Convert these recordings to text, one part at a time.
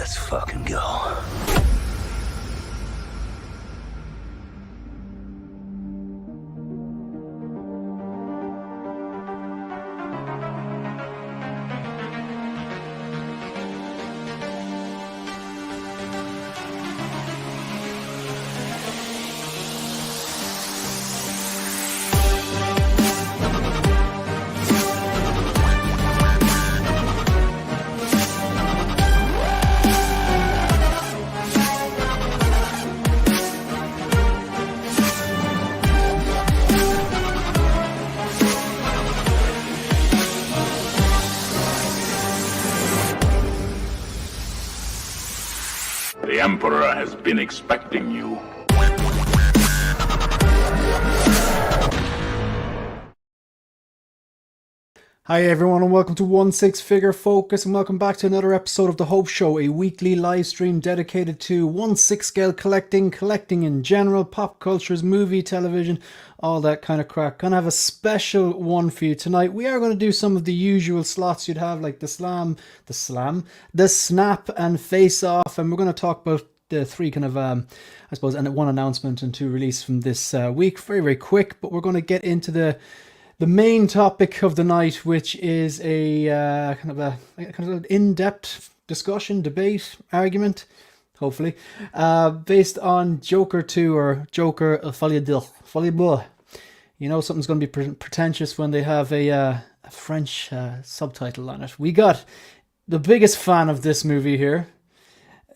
Let's fucking go. The Emperor has been expecting you. Hi everyone and welcome to One Six Figure Focus and welcome back to another episode of The Hope Show, a weekly live stream dedicated to 1/6 scale collecting in general, pop cultures, movie, television, all that kind of crack. Gonna have a special one for you tonight. We are going to do some of the usual slots you'd have, like the snap and face off, and we're going to talk about the three kind of I suppose, and one announcement and two release from this week. Very quick, but we're going to get into the main topic of the night, which is a kind of an in-depth discussion, debate, argument, hopefully, based on Joker 2 or Joker Folie À Deux. Folie À Deux. You know something's going to be pretentious when they have a French subtitle on it. We got the biggest fan of this movie here,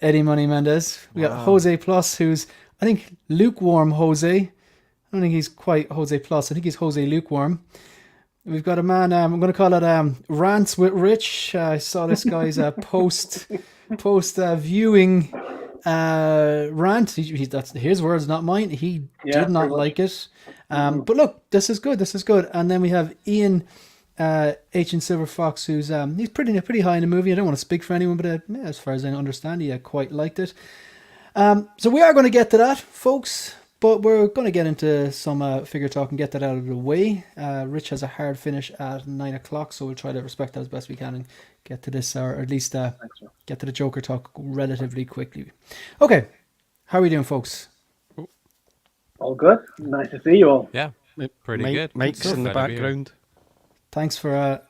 Eddie Money Mendez. We got Jose Plus, who's, I think, lukewarm Jose. I don't think he's quite Jose Plus. I think he's Jose Lukewarm. We've got a man, I'm going to call it Rants with Rich. I saw this guy's post viewing rant. That's his words, not mine. He did not like it. But look, this is good. And then we have Ian H. and Silver Fox, who's he's pretty high in the movie. I don't want to speak for anyone, but as far as I understand, he quite liked it. So we are going to get to that, folks. But we're going to get into some figure talk and get that out of the way. Rich has a hard finish at 9 o'clock, so we'll try to respect that as best we can and get to this, or at least get to the Joker talk relatively quickly. Okay, how are we doing, folks? All good. Nice to see you all. Yeah, pretty good. Mike's in the background. Thanks for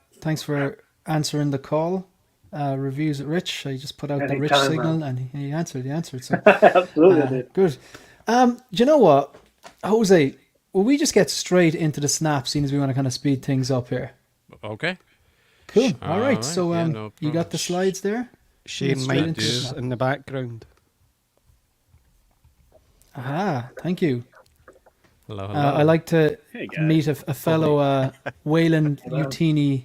answering the call. Reviews at Rich. I just put out the Rich signal, man. And he answered. So absolutely, good. Do you know what, Jose? Will we just get straight into the snap, seeing as we want to kind of speed things up here? Okay. Cool. All right. So no you got the slides there? Shane Mike's in the background. Aha, thank you. Hello. I like to meet a fellow Wayland Utini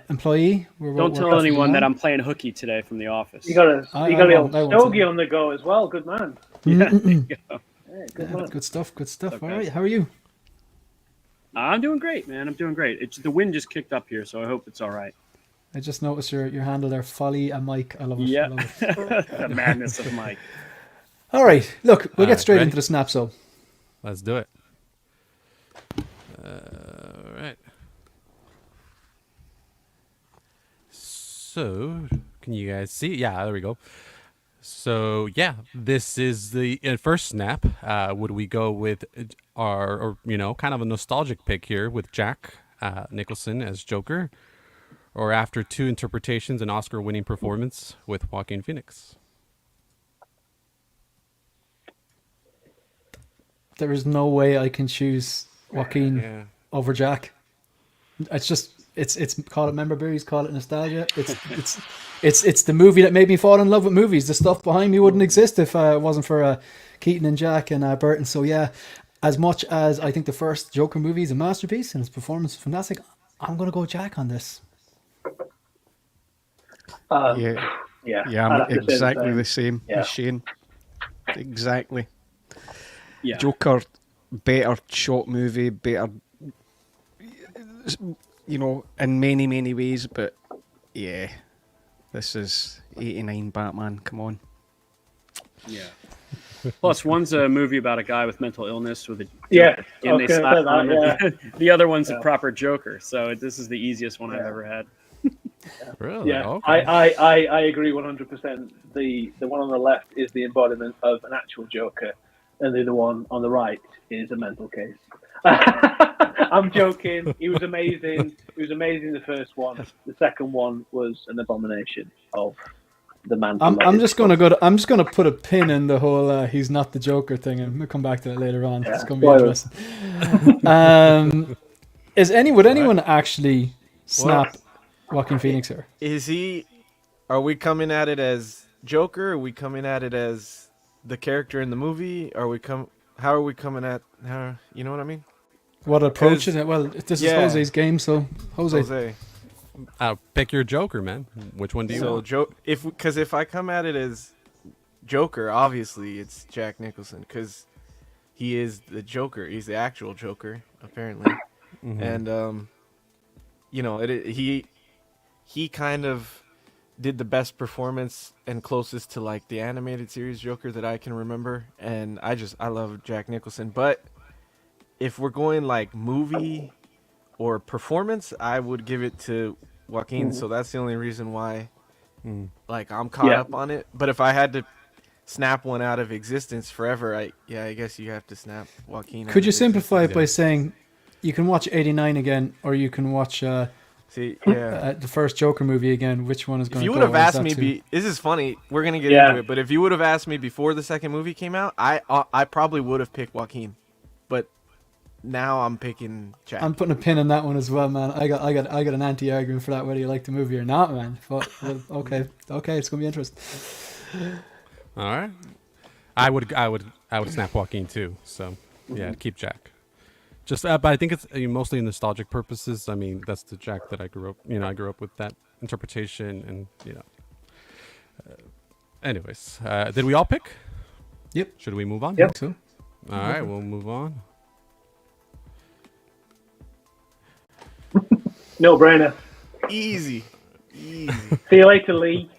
employee. Don't tell anyone that I'm playing hooky today from the office. You got a little stogie on the go as well. Good man. Yeah, there you go. Yeah, good stuff. Okay. All right, how are you? I'm doing great, man. I'm doing great. The wind just kicked up here, so I hope it's all right. I just noticed your handle there, Folie À Mike. I love it. Yeah, I love it. The madness of Mike. All right, look, we'll get straight ready? into the snap. So Let's do it. All right. So, can you guys see? Yeah, there we go. So, yeah, this is the first snap. Would we go with our kind of a nostalgic pick here with Jack Nicholson as Joker, or after two interpretations, an Oscar-winning performance with Joaquin Phoenix? there is no way I can choose Joaquin over Jack. It's call it memorabilia, call it nostalgia. It's the movie that made me fall in love with movies. The stuff behind me wouldn't exist if it wasn't for Keaton and Jack and Burton. So yeah, as much as I think the first Joker movie is a masterpiece and his performance is fantastic, I'm going to go Jack on this. I'm exactly the same as Shane. Exactly. Yeah. Joker, better shot movie, better, in many, many ways, but yeah, this is 89 Batman, come on. Yeah. Plus, one's a movie about a guy with mental illness with a and they slap on him. The other one's a proper Joker, so this is the easiest one I've ever had. Really? Yeah, Okay. I agree 100%. The one on the left is the embodiment of an actual Joker, and the other one on the right is a mental case. I'm joking. He was amazing. He was amazing. The first one. The second one was an abomination of the man. I'm just gonna put a pin in the whole he's not the Joker thing, and we'll come back to that later on. Yeah, It's gonna be spoilers. interesting. Would anyone actually snap Joaquin Phoenix here? Is he? Are we coming at it as Joker? Are we coming at it as the character in the movie? How are we coming at? You know what I mean? What approach is it? Well, this is Jose's game, so Jose. Pick your Joker, man. Which one do you want? If I come at it as Joker, obviously it's Jack Nicholson because he is the Joker. He's the actual Joker, apparently. And he kind of did the best performance and closest to like the animated series Joker that I can remember, and I love Jack Nicholson. But if we're going like movie or performance, I would give it to Joaquin. So that's the only reason why like I'm caught up on it. But if I had to snap one out of existence forever, I guess you have to snap Joaquin. Could you simplify it by saying you can watch 89 again, or you can watch the first Joker movie again? Which one is going to go? If you would have asked me, this is funny, we're going to get into it, but if you would have asked me before the second movie came out, I probably would have picked Joaquin. But now I'm picking Jack. I'm putting a pin in that one as well, man. I got an anti-argument for that, whether you like the movie or not, man. But okay, it's going to be interesting. All right. I would snap Joaquin too. So yeah, keep Jack. Just, but I think it's mostly nostalgic purposes. I mean, that's the Jack that I grew up. I grew up with that interpretation, and anyways, did we all pick? Yep. Should we move on? Yep. So, all right, we'll move on. No brainer. Easy. See you later, Lee.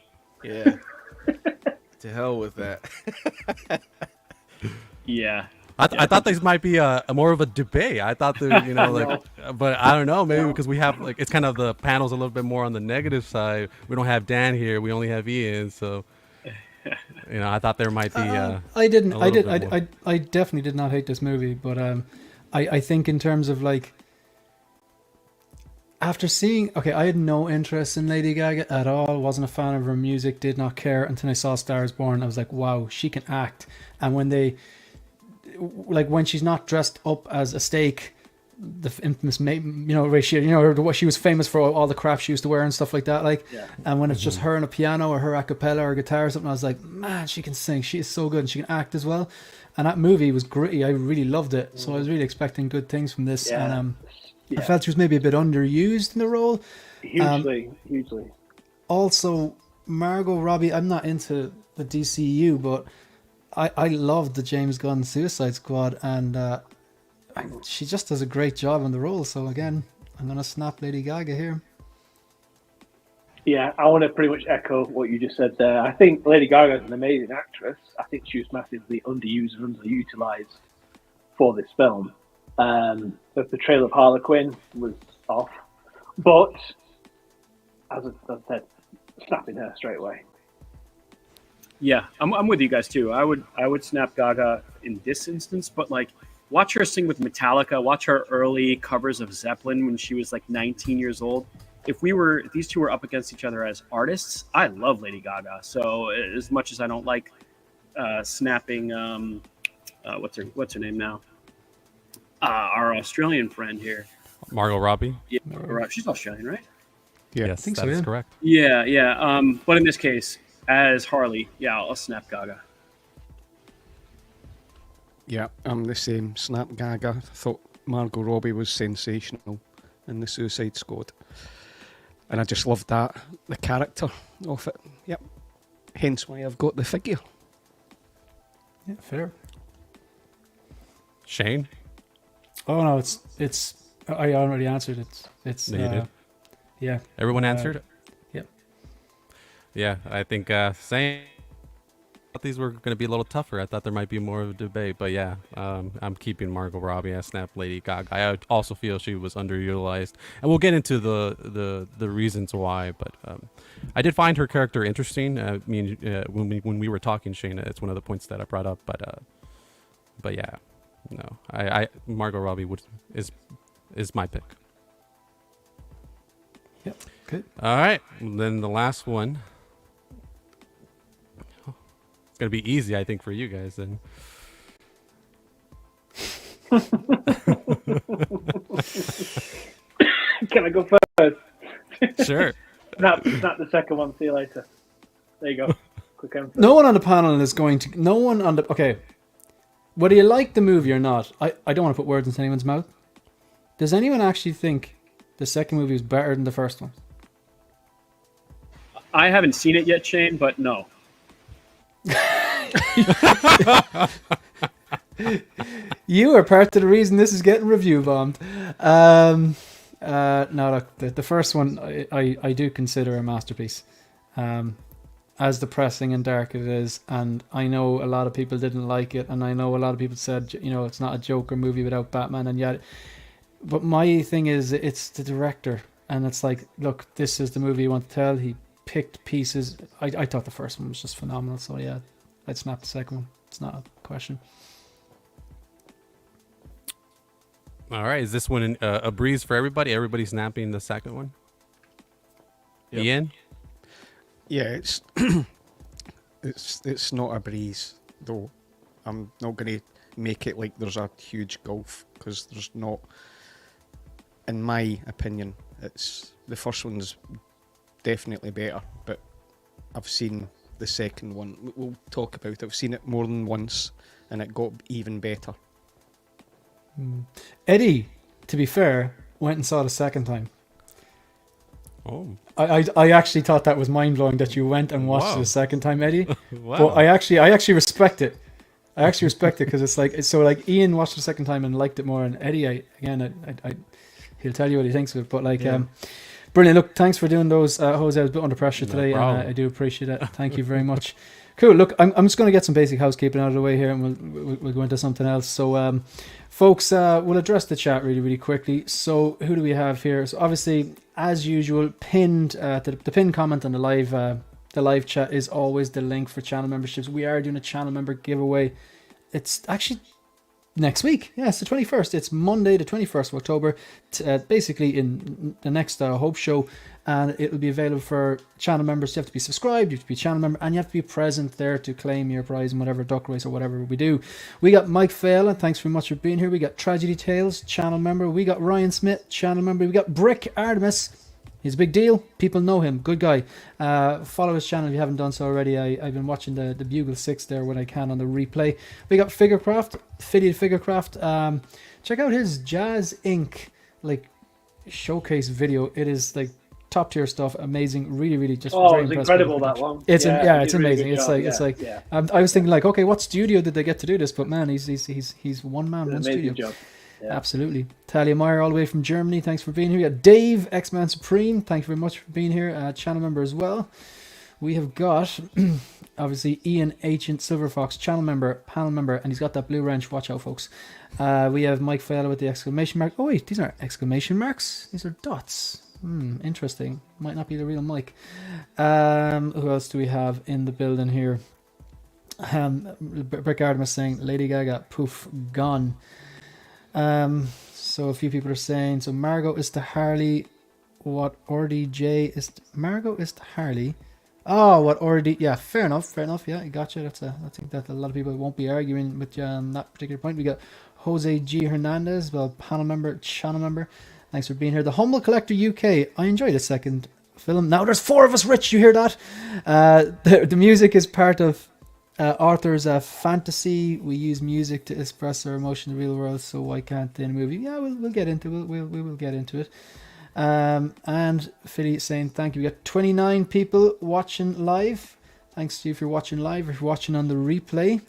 Yeah. To hell with that. Yeah. I thought this might be a more of a debate. I thought that but I don't know, maybe because we have it's kind of the panel's a little bit more on the negative side. We don't have Dan here. We only have Ian, so I thought there might be. I definitely did not hate this movie, but I think in terms of like. After seeing, I had no interest in Lady Gaga at all. Wasn't a fan of her music. Did not care until I saw *Star Is Born*. I was like, wow, she can act. And when she's not dressed up as a steak, the infamous, what she was famous for, all the crap she used to wear and stuff like that. And when it's just her and a piano or her a cappella or guitar or something, I was like, man, she can sing. She is so good, and she can act as well. And that movie was gritty. I really loved it. So I was really expecting good things from this. Yeah. And I felt she was maybe a bit underused in the role. Hugely. Also, Margot Robbie, I'm not into the DCU, but I loved the James Gunn Suicide Squad, and she just does a great job on the role. So again, I'm going to snap Lady Gaga here. Yeah, I want to pretty much echo what you just said there. I think Lady Gaga is an amazing actress. I think she was massively underused and underutilized for this film. The portrayal of Harley Quinn was off, but as I said, snapping her straight away. Yeah, I'm with you guys too. I would snap Gaga in this instance, but watch her sing with Metallica. Watch her early covers of Zeppelin when she was 19 years old. If these two were up against each other as artists, I love Lady Gaga. So as much as I don't like snapping, what's her name now? Our Australian friend here, Margot Robbie. Yeah, she's Australian, right? Yeah, yes, I think that is correct. Yeah. But in this case, as Harley, I'll snap Gaga. Yeah, I'm the same. Snap Gaga. I thought Margot Robbie was sensational in the Suicide Squad, and I just loved the character of it. Yep. Hence why I've got the figure. Yeah, fair. Shane. Oh no, it's. I already answered it. It's. No, you did. Yeah. Everyone answered. Yep. Yeah, I think same. these were going to be a little tougher. I thought there might be more of a debate, but yeah, I'm keeping Margot Robbie as Snap Lady Gaga. I also feel she was underutilized, and we'll get into the reasons why. But I did find her character interesting. I mean, when we were talking, Shayna, it's one of the points that I brought up. But yeah, no, I Margot Robbie is my pick. Yep. Good. All right, then the last one. It's gonna be easy, I think, for you guys then. Can I go first? Sure. Snap the second one. See you later. There you go. Quick answer. No one on the panel is going to. No one on the. Okay. Whether you like the movie or not, I don't want to put words into anyone's mouth. Does anyone actually think the second movie is better than the first one? I haven't seen it yet, Shane, but no. You are part of the reason this is getting review bombed. No, look, the first one I do consider a masterpiece. As depressing and dark it is, and I know a lot of people didn't like it, and I know a lot of people said, you know, it's not a Joker movie without Batman, and yet, but my thing is, it's the director, and it's like, look, this is the movie you want to tell. He picked pieces. I thought the first one was just phenomenal, so yeah, I'd snap the second one. It's not a question. All right, is this one a breeze for everybody? Everybody snapping the second one? Yep. Ian? Yeah, it's not a breeze though. I'm not going to make it like there's a huge gulf, because there's not. In my opinion, it's the first one's definitely better, but I've seen the second one. We'll talk about it. I've seen it more than once, and it got even better. Eddie, to be fair, went and saw it a second time. Oh. I actually thought that was mind blowing that you went and watched it a second time, Eddie. Wow. But I actually respect it. I actually respect it, because it's like, so like Ian watched it a second time and liked it more, and Eddie, he'll tell you what he thinks of it. But like, brilliant. Look, thanks for doing those. Jose, I was a bit under pressure today, and I do appreciate it. Thank you very much. Cool. Look, I'm just going to get some basic housekeeping out of the way here, and we'll go into something else. So, folks, we'll address the chat really, really quickly. So, who do we have here? So, obviously, as usual, pinned the pinned comment on the live chat is always the link for channel memberships. We are doing a channel member giveaway. It's actually next week. Yeah, it's the 21st. It's Monday, the 21st of October, basically in the next Hope Show. And it will be available for channel members. You have to be subscribed, you have to be a channel member, and you have to be present there to claim your prize in whatever duck race or whatever we do. We got Mike Fela, thanks very much for being here. We got Tragedy Tales, channel member. We got Ryan Smith, channel member. We got Brick Artemis. He's a big deal. People know him. Good guy. Follow his channel if you haven't done so already. I've been watching the Bugle 6 there when I can on the replay. We got Figurecraft, Fiddy Figurecraft. Check out his Jazz Inc. like showcase video. It is like top tier stuff, amazing, really just very it's impressive. incredible that one. It's it's really amazing. It's like I was thinking like, okay, what studio did they get to do this? But man, he's one man, one studio. Job. Yeah. Absolutely. Talia Meyer all the way from Germany, thanks for being here. We got Dave, X-Man Supreme, thank you very much for being here, channel member as well. We have got obviously Ian Ancient Silver Fox, channel member, panel member, and he's got that blue wrench. Watch out, folks. We have Mike Fowler with the exclamation mark. Oh wait, these aren't exclamation marks, these are dots. Interesting. Might not be the real Mike. Who else do we have in the building here? Brick Artemis saying Lady Gaga, poof, gone. So a few people are saying, so Margot is to Harley what RDJ is to, Margot is to Harley. Oh, what RD, yeah, fair enough, yeah, I gotcha. I think that a lot of people won't be arguing with you on that particular point. We got Jose G. Hernandez, well, panel member, channel member. Thanks for being here. The Humble Collector UK. I enjoyed the second film. Now there's 4 of us, Rich. You hear that? The music is part of Arthur's fantasy. We use music to express our emotion in the real world, so why can't in a movie? Yeah, we'll get into it. We will get into it. And Philly saying thank you. We got 29 people watching live. Thanks to you if you're watching live or if you're watching on the replay.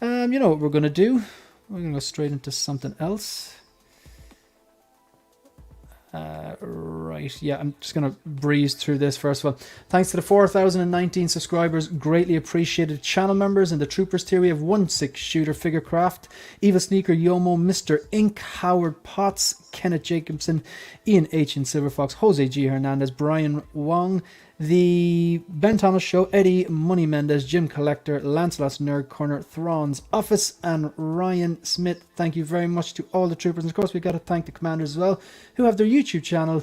You know what we're going to do? We're going to go straight into something else. Right right. Yeah, I'm just going to breeze through this first of all. Thanks to the 4,019 subscribers. Greatly appreciated. Channel members in the Troopers tier. We have 16Shooter Figurecraft, Eva Sneaker, Yomo, Mr. Ink, Howard Potts, Kenneth Jacobson, Ian H. in Silverfox, Jose G. Hernandez, Brian Wong, The Ben Thomas Show, Eddie Money Mendez, Jim Collector, Lancelot's Nerd Corner, Thrawn's Office, and Ryan Smith. Thank you very much to all the troopers. And of course, we've got to thank the commanders as well, who have their YouTube channel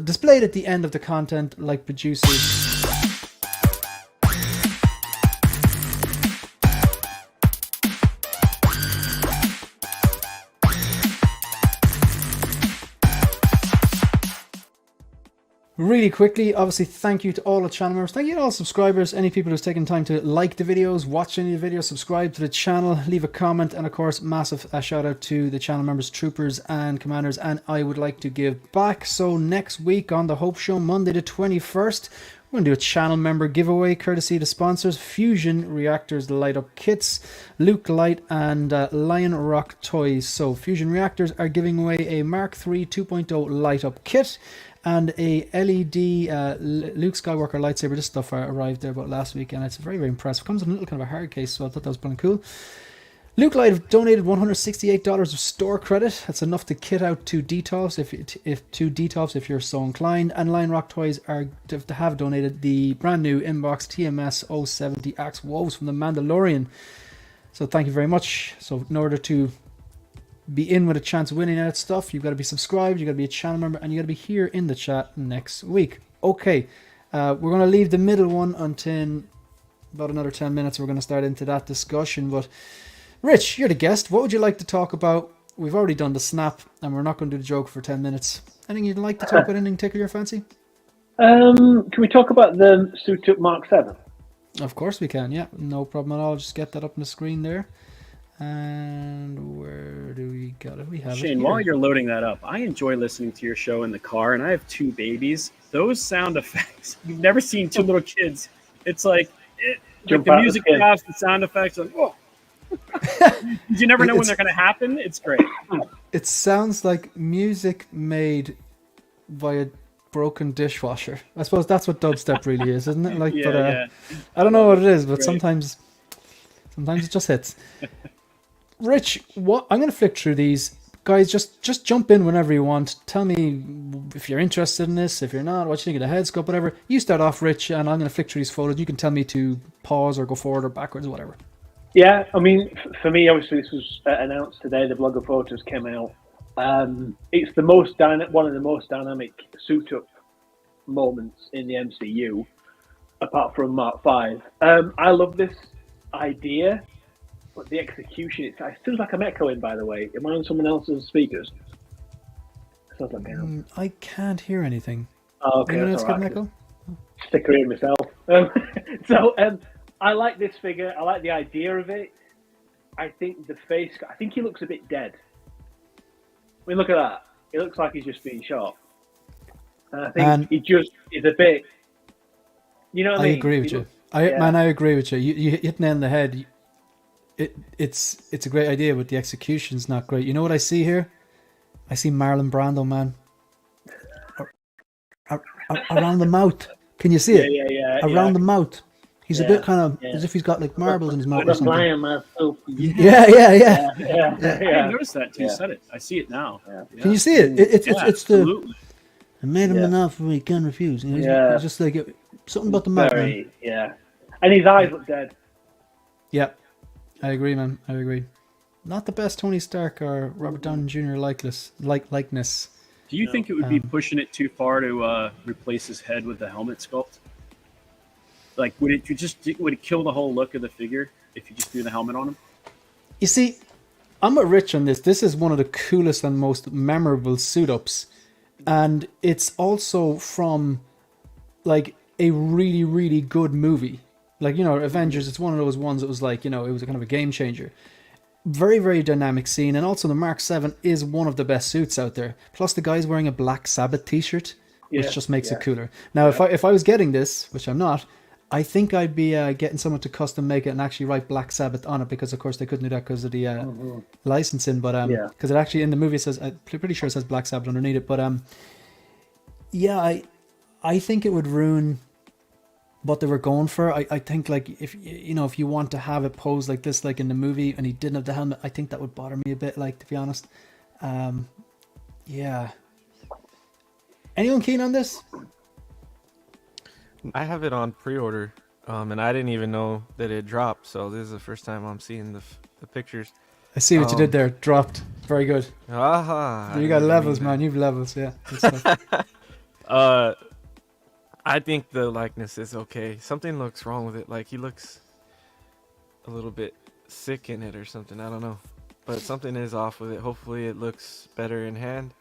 displayed at the end of the content like producers. Really quickly, obviously, thank you to all the channel members. Thank you to all subscribers. Any people who's taken time to like the videos, watch any of the videos, subscribe to the channel, leave a comment, and of course, massive shout out to the channel members, troopers, and commanders. And I would like to give back. So next week on the Hope Show, Monday the 21st, we're going to do a channel member giveaway, courtesy of the sponsors, Fusion Reactors Light Up Kits, Luke Light, and Lion Rock Toys. So Fusion Reactors are giving away a Mark III 2.0 Light Up Kit and a LED Luke Skywalker lightsaber. This stuff arrived there about last week, and it's very, very impressive. Comes in a little kind of a hard case, so I thought that was pretty cool. Luke Light have donated $168 of store credit. That's enough to kit out two Detolfs if you're so inclined. And Lion Rock Toys have donated the brand new inbox TMS 070 Axe Woes from the Mandalorian. So thank you very much. So in order to be in with a chance of winning that stuff, you've got to be subscribed, you've got to be a channel member, and you've got to be here in the chat next week. Okay, we're going to leave the middle one until about another 10 minutes. We're going to start into that discussion. But Rich, you're the guest. What would you like to talk about? We've already done the snap, and we're not going to do the joke for 10 minutes. Anything you'd like to talk about? Anything tickle your fancy? Can we talk about the suit up Mark 7? Of course we can, yeah. No problem at all. Just get that up on the screen there. And where do we got it? We have Shane, while you're loading that up, I enjoy listening to your show in the car, and I have two babies. Those sound effects, you've never seen two little kids. It's like the music drops, the sound effects, like, whoa. You never know when they're going to happen. It's great. It sounds like music made by a broken dishwasher. I suppose that's what dubstep really is, isn't it? Like, yeah. I don't know what it is, but sometimes it just hits. Rich, what I'm going to flick through these. Guys, just jump in whenever you want. Tell me if you're interested in this, if you're not, what you think of the head sculpt, whatever. You start off, Rich, and I'm going to flick through these photos. You can tell me to pause or go forward or backwards or whatever. Yeah, I mean, for me, obviously, this was announced today. The blogger photos came out. It's the one of the most dynamic suit-up moments in the MCU, apart from Mark V. I love this idea. But the execution, it feels like I'm echoing, by the way. Am I on someone else's speakers? It sounds like I can't hear anything. Oh, okay. Anyone else get an echo? Stick in myself. I like this figure. I like the idea of it. I think the face, I think he looks a bit dead. I mean, look at that. It looks like he's just being shot. And I think he just is a bit, you know what I mean? I agree with you. I agree with you. You hit me in the head. It's a great idea, but the execution's not great. You know what I see here? I see Marlon Brando, man. Around the mouth. Can you see it? Yeah. Around the mouth. He's a bit kind of as if he's got like marbles in his mouth or something. Yeah. I didn't notice that until you said it. I see it now. Yeah. Can you see it? It's absolutely. I made him enough where he can refuse. You know, he's just like something about the mouth, man. Yeah. And his eyes look dead. Yeah. I agree, man. I agree. Not the best Tony Stark or Robert Downey Jr. likeness. Do you think it would be pushing it too far to replace his head with the helmet sculpt? Like, would it kill the whole look of the figure if you just threw the helmet on him? You see, I'm with Rich on this. This is one of the coolest and most memorable suit-ups. And it's also from, like, a really, really good movie. Like, you know, Avengers, it's one of those ones that was like, you know, it was a kind of a game changer. Very, very dynamic scene. And also the Mark 7 is one of the best suits out there. Plus the guy's wearing a Black Sabbath t-shirt, which just makes it cooler. Now, if I was getting this, which I'm not, I think I'd be getting someone to custom make it and actually write Black Sabbath on it, because of course they couldn't do that because of the licensing. But because it actually in the movie says, I'm pretty sure it says Black Sabbath underneath it. But Yeah, I think it would ruin what they were going for. I think like if if you want to have it posed like this, like in the movie, and he didn't have the helmet, I think that would bother me a bit. Like, to be honest, yeah. Anyone keen on this? I have it on pre-order, and I didn't even know that it dropped. So this is the first time I'm seeing the pictures. I see what you did there. Dropped. Very good. Aha! You got levels, man. You've levels. Yeah. Good stuff. I think the likeness is okay. Something looks wrong with it. Like, he looks a little bit sick in it or something. I don't know, but something is off with it. Hopefully, it looks better in hand.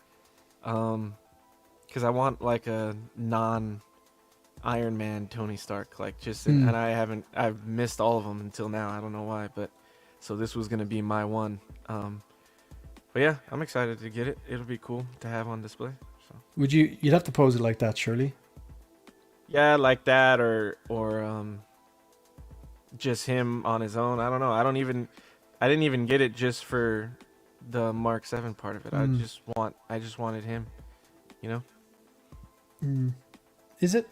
Because I want like a non-Iron Man Tony Stark, like just, and I've missed all of them until now. I don't know why, but so this was gonna be my one. But yeah, I'm excited to get it. It'll be cool to have on display. So. You'd have to pose it like that, surely. Yeah, like that, or just him on his own. I don't know. I didn't even get it just for the Mark 7 part of it. I just wanted him, you know. Is it?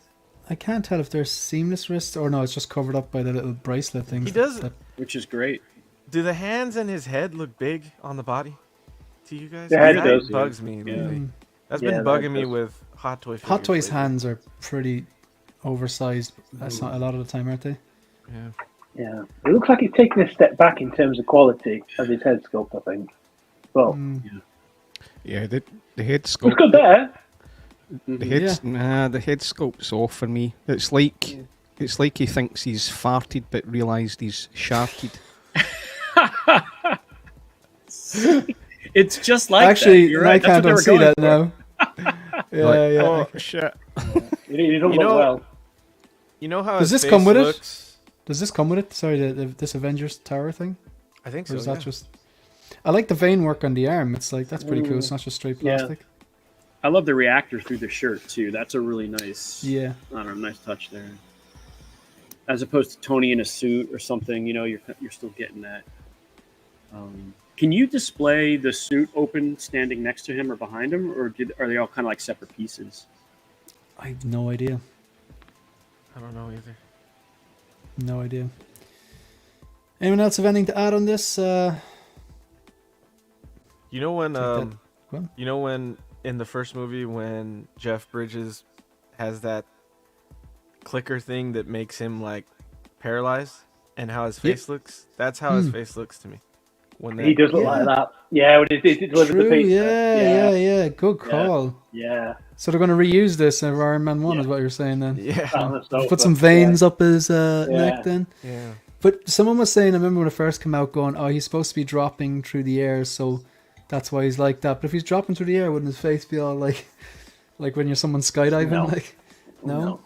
I can't tell if they're seamless wrists or no. It's just covered up by the little bracelet thing. He does. Which is great. Do the hands and his head look big on the body to you guys? The head that does, bugs me. yeah. Lately. That's Yeah, been that bugging me does. with Hot Toy. Hot Toys' figures hands are pretty oversized. That's not a lot of the time, aren't they? lately. Yeah. Yeah, it looks like he's taken a step back in terms of quality of his head sculpt. I think. Well, Yeah, the head it's sculpt. good there. The head sculpt's off for me. It's like he thinks he's farted but realised he's sharted. It's just like Actually, that. You're right. I That's can't what they unsee were that going now. Yeah. Oh shit! He don't You look know- well. You know how Does his this come face with it? looks? Does this come with it? Sorry, this Avengers Tower thing? I think Or so. is that Yeah. just... I like the vein work on the arm. It's like, that's pretty cool. It's not just straight Yeah. plastic. I love the reactor through the shirt too. That's a really nice, Yeah. I don't know, nice touch there. As opposed to Tony in a suit or something, you're still getting that. Can you display the suit open, standing next to him or behind him, or are they all kind of like separate pieces? I have no idea. I don't know either. No idea. Anyone else have anything to add on this? You know when Go on. you know when in the first movie when Jeff Bridges has that clicker thing that makes him like paralyzed and how his face looks? That's how his face looks to me. When He does look like that. Yeah, when he delivers the True, pizza. yeah. Good call. Yeah. So they're going to reuse this in Iron Man 1 is what you're saying then? Yeah. On the sofa. Put some veins up his neck then? Yeah. But someone was saying, I remember when it first came out, going, oh, he's supposed to be dropping through the air, so that's why he's like that. But if he's dropping through the air, wouldn't his face be all like when you're someone skydiving? No. Like, no? No.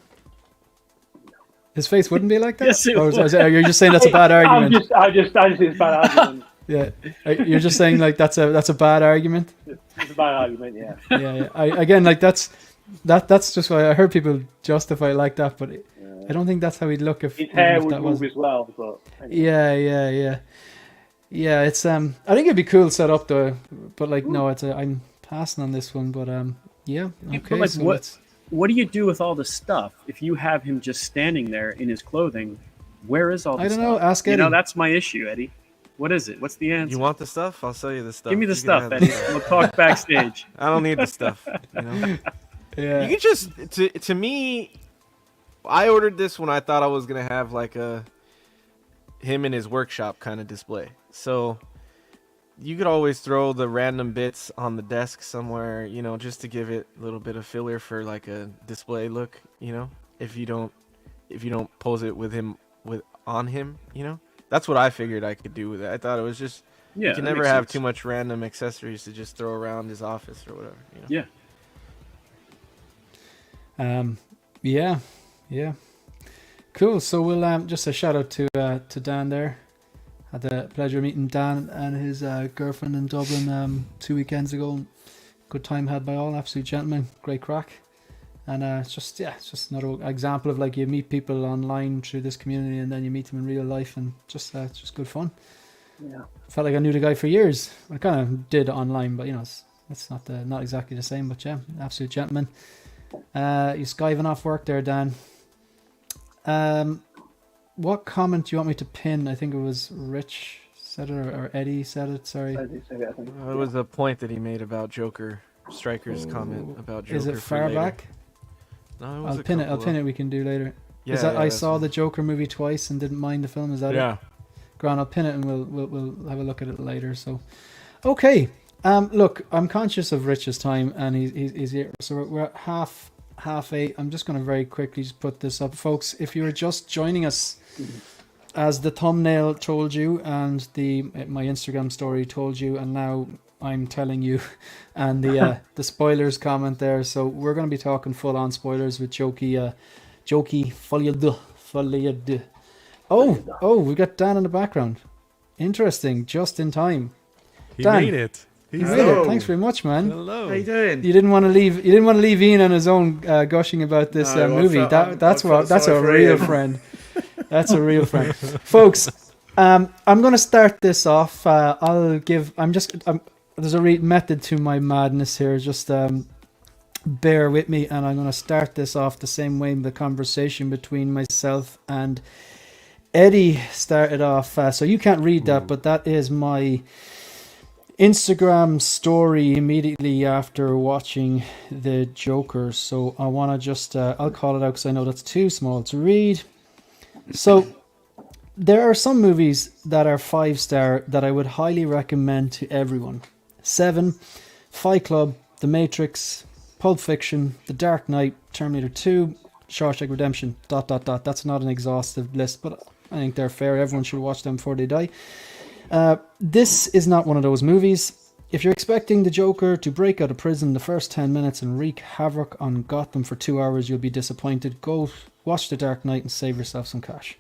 His face wouldn't be like that? Yes, it Or would. you're just saying that's a bad argument? I just think it's a bad argument. Yeah. You're just saying like that's a bad argument? It's a bad argument, yeah. Yeah. Again, like that's just why I heard people justify it like that, but I don't think that's how he'd look if His hair if would that move was. as well, but anyway. Yeah, it's I think it'd be cool set up though, but like no, I'm passing on this one, but yeah, Yeah, okay. but, like, so what- let's- What do you do with all the stuff if you have him just standing there in his clothing? Where is all the I stuff? don't know, ask You know, Eddie. that's my issue, Eddie. What is it? What's the answer? You want the stuff? I'll sell you the stuff. Give me the You can stuff, have Eddie. the stuff. We'll talk backstage. I don't need the stuff. You know? Yeah. You can just to me. I ordered this when I thought I was gonna have like a him in his workshop kind of display. So you could always throw the random bits on the desk somewhere, you know, just to give it a little bit of filler for like a display look, you know. If you don't pose it with him on him, you know. That's what I figured I could do with it. I thought it was just Yeah, you can that never makes have sense. too much random accessories to just throw around his office or whatever, you know. Yeah. Yeah. Cool. So we'll just a shout out to Dan there. Had the pleasure of meeting Dan and his girlfriend in Dublin 2 weekends ago. Good time had by all. Absolute gentlemen. Great crack. And it's just another example of like you meet people online through this community and then you meet them in real life and just it's just good fun. Yeah. Felt like I knew the guy for years. I kind of did online, but you know it's not exactly the same. But yeah, absolute gentleman. You skiving off work there, Dan. What comment do you want me to pin? I think it was Rich said it, or Eddie said it. Sorry. I think. It was a point that he made about Joker. Striker's comment about Joker. Is it for far later. back? No, it was I'll pin it. I'll pin it. We can do later. Yeah, Is that yeah, I that's saw fine. the Joker movie twice and didn't mind the film? Is that it? Yeah. Grant, I'll pin it and we'll have a look at it later. So, okay. Look, I'm conscious of Rich's time and he's here. So we're at half 8. I'm just going to very quickly just put this up, folks. If you're just joining us, as the thumbnail told you and my Instagram story told you, and now I'm telling you, and the spoilers comment there. So we're going to be talking full on spoilers with Jokey Folie À Deux. Folie À Deux. Oh, we got Dan in the background. Interesting, just in time. He Dan, made it. You made it. Thanks very much, man. Hello. How you doing? You didn't want to leave Ian on his own gushing about this No, I movie. felt- That's I felt that's a sorry for real Ian. friend. That's a real friend, folks. I'm going to start this off. There's a method to my madness here. Just bear with me, and I'm going to start this off the same way the conversation between myself and Eddie started off. So you can't read that, but that is my Instagram story immediately after watching the Joker. So I want to just I'll call it out because I know that's too small to read. So there are some movies that are 5-star that I would highly recommend to everyone. 7, Fight Club, The Matrix, Pulp Fiction, The Dark Knight, Terminator 2, Shawshank Redemption, ... That's not an exhaustive list, but I think they're fair. Everyone should watch them before they die. This is not one of those movies. If you're expecting the Joker to break out of prison the first 10 minutes and wreak havoc on Gotham for 2 hours, you'll be disappointed. Go watch The Dark Knight and save yourself some cash.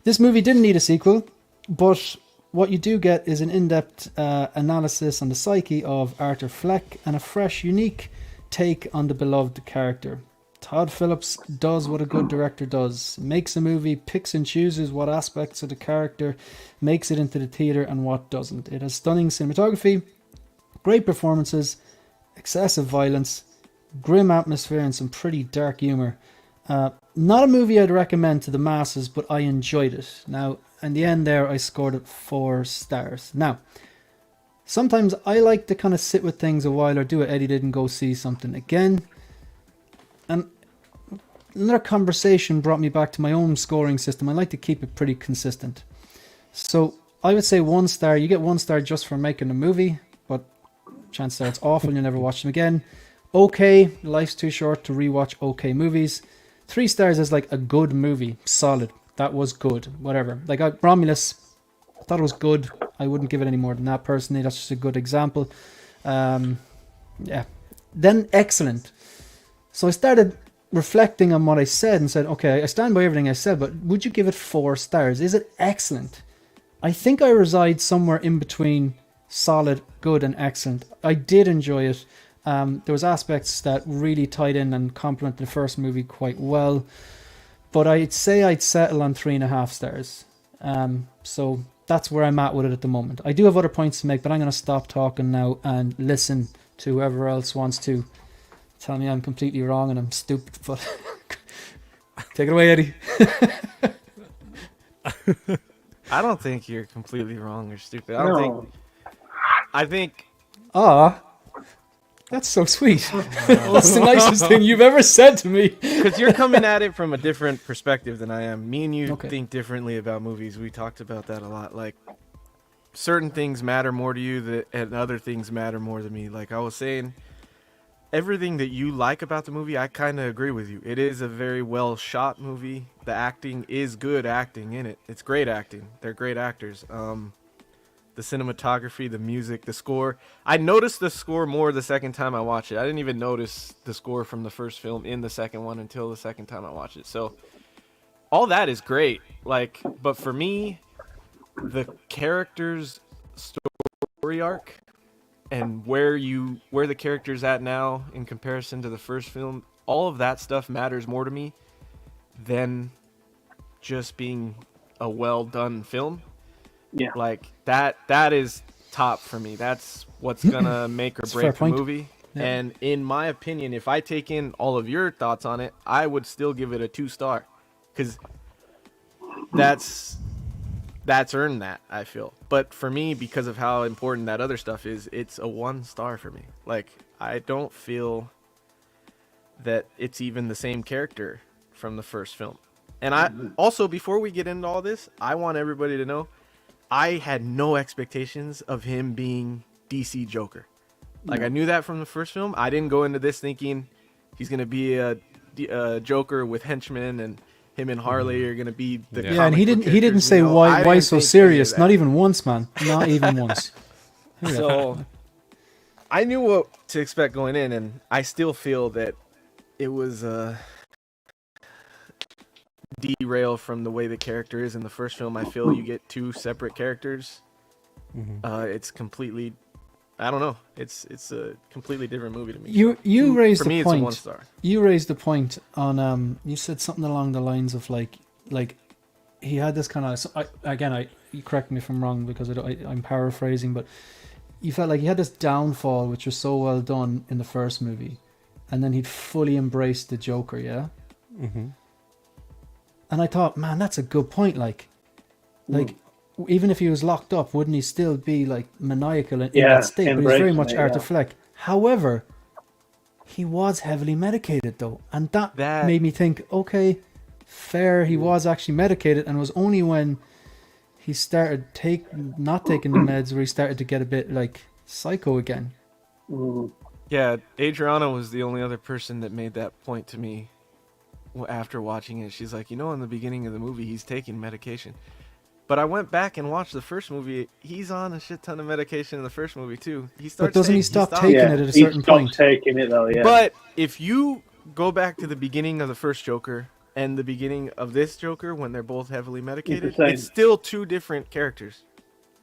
This movie didn't need a sequel, but what you do get is an in-depth analysis on the psyche of Arthur Fleck and a fresh, unique take on the beloved character. Todd Phillips does what a good director does. Makes a movie, picks and chooses what aspects of the character makes it into the theatre and what doesn't. It has stunning cinematography, great performances, excessive violence, grim atmosphere, and some pretty dark humour. Not a movie I'd recommend to the masses, but I enjoyed it. Now, in the end there, I scored it 4 stars. Now, sometimes I like to kind of sit with things a while or do what Eddie did and go see something again. And another conversation brought me back to my own scoring system. I like to keep it pretty consistent. So I would say 1 star. You get 1 star just for making a movie, but chances are it's awful and you'll never watch them again. Okay, life's too short to rewatch okay movies. 3 stars is like a good movie, solid. That was good, whatever. Like Romulus, I thought it was good. I wouldn't give it any more than that personally. That's just a good example. Yeah. Then excellent. So I started reflecting on what I said and said, okay, I stand by everything I said, but would you give it 4 stars? Is it excellent? I think I reside somewhere in between solid, good, and excellent. I did enjoy it. There was aspects that really tied in and complemented the first movie quite well, but I'd say I'd settle on 3.5 stars. So that's where I'm at with it at the moment. I do have other points to make, but I'm going to stop talking now and listen to whoever else wants to tell me I'm completely wrong and I'm stupid. But take it away, Eddie. I don't think you're completely wrong or stupid. No. I think That's so sweet. That's the nicest thing you've ever said to me. because you're coming at it from a different perspective than I am. Me and you Okay. think differently about movies. We talked about that a lot. Like, certain things matter more to you and other things matter more to me. Like I was saying, everything that you like about the movie, I kind of agree with you. It is a very well shot movie. The acting is good acting in it. It's great acting. They're great actors. The cinematography, the music, the score. I noticed the score more the second time I watched it. I didn't even notice the score from the first film in the second one until the second time I watched it. So all that is great. Like, but for me, the character's story arc and where the character's at now in comparison to the first film, all of that stuff matters more to me than just being a well done film. Yeah. Like that is top for me. That's what's gonna make or That's a fair break the point. movie. Yeah. And in my opinion, if I take in all of your thoughts on it, I would still give it a 2-star, because that's earned that, I feel. But for me, because of how important that other stuff is, it's a 1-star for me. Like, I don't feel that it's even the same character from the first film. And I also, before we get into all this, I want everybody to know I had no expectations of him being DC Joker. Like, I knew that from the first film. I didn't go into this thinking he's going to be a Joker with henchmen, and him and Harley are going to be the Yeah. Yeah, and he comic book didn't characters say we know. I why didn't so think any of serious. that. Not even once, man. Not even once. So I knew what to expect going in, and I still feel that it was derail from the way the character is in the first film. I feel you get 2 separate characters. It's completely, I don't know. It's a completely different movie to me. You raised For me, the it's a point. 1-star. You raised the point on you said something along the lines of like he had this kind of you correct me if I'm wrong because I'm paraphrasing, but you felt like he had this downfall which was so well done in the first movie, and then he'd fully embraced the Joker, yeah. And I thought, man, that's a good point. Like even if he was locked up, wouldn't he still be like maniacal in that state? But he's very much embracing it, Arthur Fleck. However, he was heavily medicated though, and that made me think, okay, fair. He was actually medicated, and it was only when he started not taking the meds where he started to get a bit like psycho again. Yeah, Adriana was the only other person that made that point to me after watching it. She's like, in the beginning of the movie, he's taking medication. But I went back and watched the first movie. He's on a shit ton of medication in the first movie too. But doesn't he stop taking it at a certain point? Taking it though, yeah. But if you go back to the beginning of the first Joker and the beginning of this Joker, when they're both heavily medicated, it's still 2 different characters.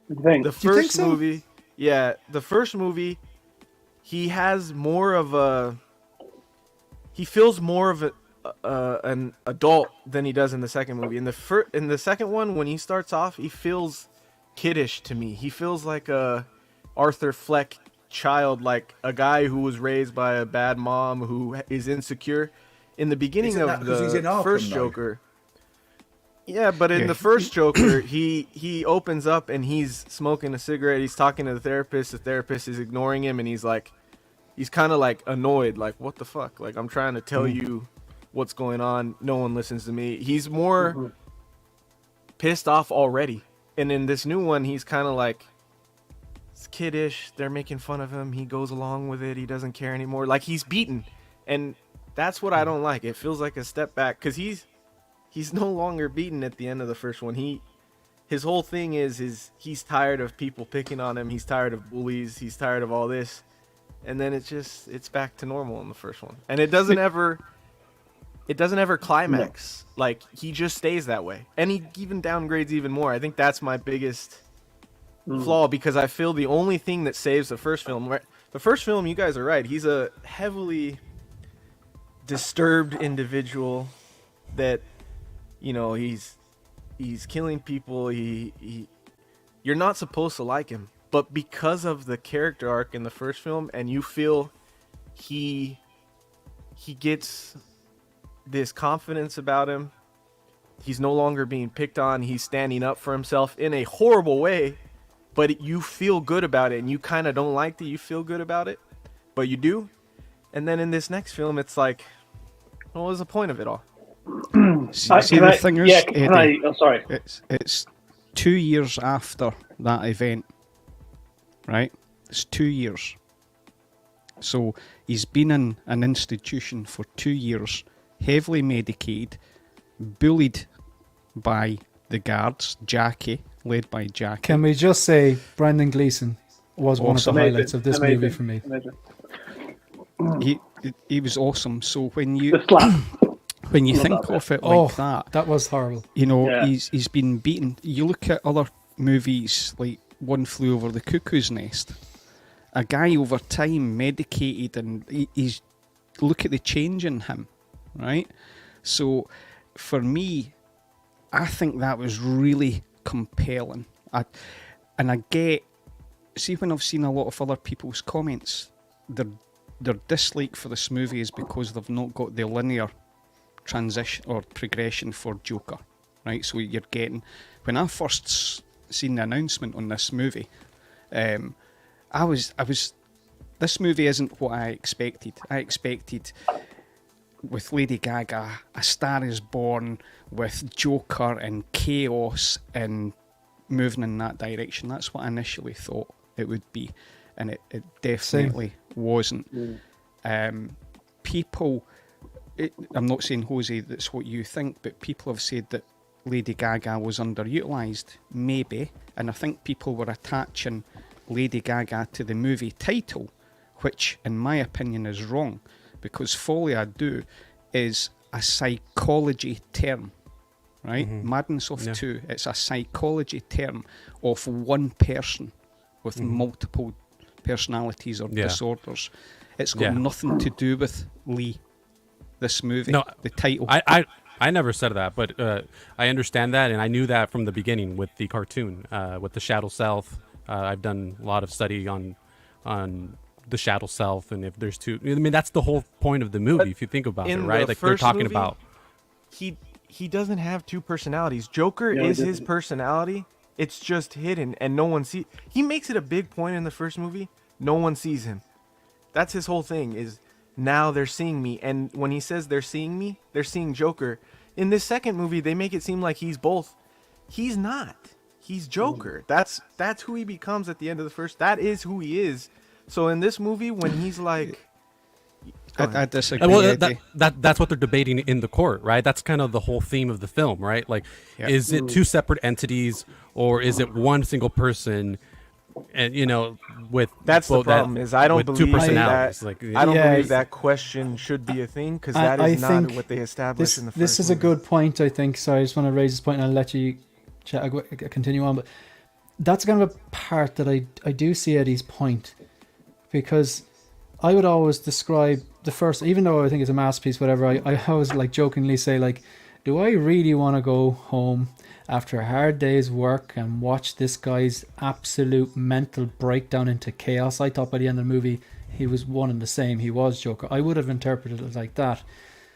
The first movie, the first movie, he has more of he feels more of an adult than he does in the second movie. In the second one, when he starts off, he feels kiddish to me. He feels like a Arthur Fleck child, like a guy who was raised by a bad mom who is insecure. In the beginning of the first Joker, but in the first Joker, he opens up and he's smoking a cigarette. He's talking to the therapist. The therapist is ignoring him, and he's kind of like annoyed, like, what the fuck? Like, I'm trying to tell you what's going on. No one listens to me. He's more pissed off already. And in this new one, he's kind of like, it's kiddish. They're making fun of him. He goes along with it. He doesn't care anymore. Like, he's beaten. And that's what I don't like. It feels like a step back, because he's no longer beaten at the end of the first one. His whole thing is he's tired of people picking on him. He's tired of bullies. He's tired of all this. And then it's back to normal in the first one. And it doesn't ever climax. No. Like, he just stays that way. And he even downgrades even more. I think that's my biggest flaw, because I feel the only thing that saves the first film, you guys are right. He's a heavily disturbed individual that, he's killing people. You're not supposed to like him. But because of the character arc in the first film, and you feel he gets this confidence about him. He's no longer being picked on. He's standing up for himself in a horrible way, but you feel good about it, and you kind of don't like that you feel good about it, but you do. And then in this next film, it's like, what was the point of it all? the thing is, Eddie, sorry. It's 2 years after that event, right? It's 2 years. So he's been in an institution for 2 years, heavily medicated, bullied by the guards, Jackie, led by Jackie. Can we just say Brendan Gleeson was one of the highlights of this movie for me. He was awesome. So when you think of it like that was horrible. He's been beaten. You look at other movies like One Flew Over the Cuckoo's Nest. A guy over time medicated, and he's look at the change in him, right? So for me, I think that was really compelling. See when I've seen a lot of other people's comments, they're their dislike for this movie is because they've not got the linear transition or progression for Joker, right? So you're getting, when I first seen the announcement on this movie, I was this movie isn't what I expected. I expected, with Lady Gaga, A Star Is Born, with Joker and chaos and moving in that direction. That's what I initially thought it would be, and it definitely wasn't. People, I'm not saying, Jose, that's what you think, but people have said that Lady Gaga was underutilised, maybe, and I think people were attaching Lady Gaga to the movie title, which in my opinion is wrong, because Folie À Deux is a psychology term, right? Madness of Two, it's a psychology term of one person with multiple personalities or disorders. It's got nothing to do with Lee, this movie, the title. I never said that, but I understand that, and I knew that from the beginning with the cartoon, with the Shadow Self. I've done a lot of study on the Shadow Self, and if there's two, I mean, that's the whole point of the movie, if you think about it, right? Like, they're talking about... He doesn't have two personalities. Joker is his personality. It's just hidden, and no one sees... He makes it a big point in the first movie. No one sees him. That's his whole thing, is now they're seeing me. And when he says they're seeing me, they're seeing Joker. In this second movie, they make it seem like he's both. He's not. He's Joker. That's who he becomes at the end of the first. That is who he is. So in this movie, when he's like... I disagree. Well, that's what they're debating in the court, right? That's kind of the whole theme of the film, right? Like, is it two separate entities, or is it one single person? And with that's the problem. I don't believe two personalities. I don't believe that question should be a thing, because that is not what they established in the first. This is a good point, I think. So I just want to raise this point, and I'll let you continue on. But that's kind of a part that I do see Eddie's point, because I would always describe the first, even though I think it's a masterpiece, whatever, I always like jokingly say, like, do I really want to go home after a hard day's work and watch this guy's absolute mental breakdown into chaos? I thought by the end of the movie he was one and the same. He was Joker. I would have interpreted it like that.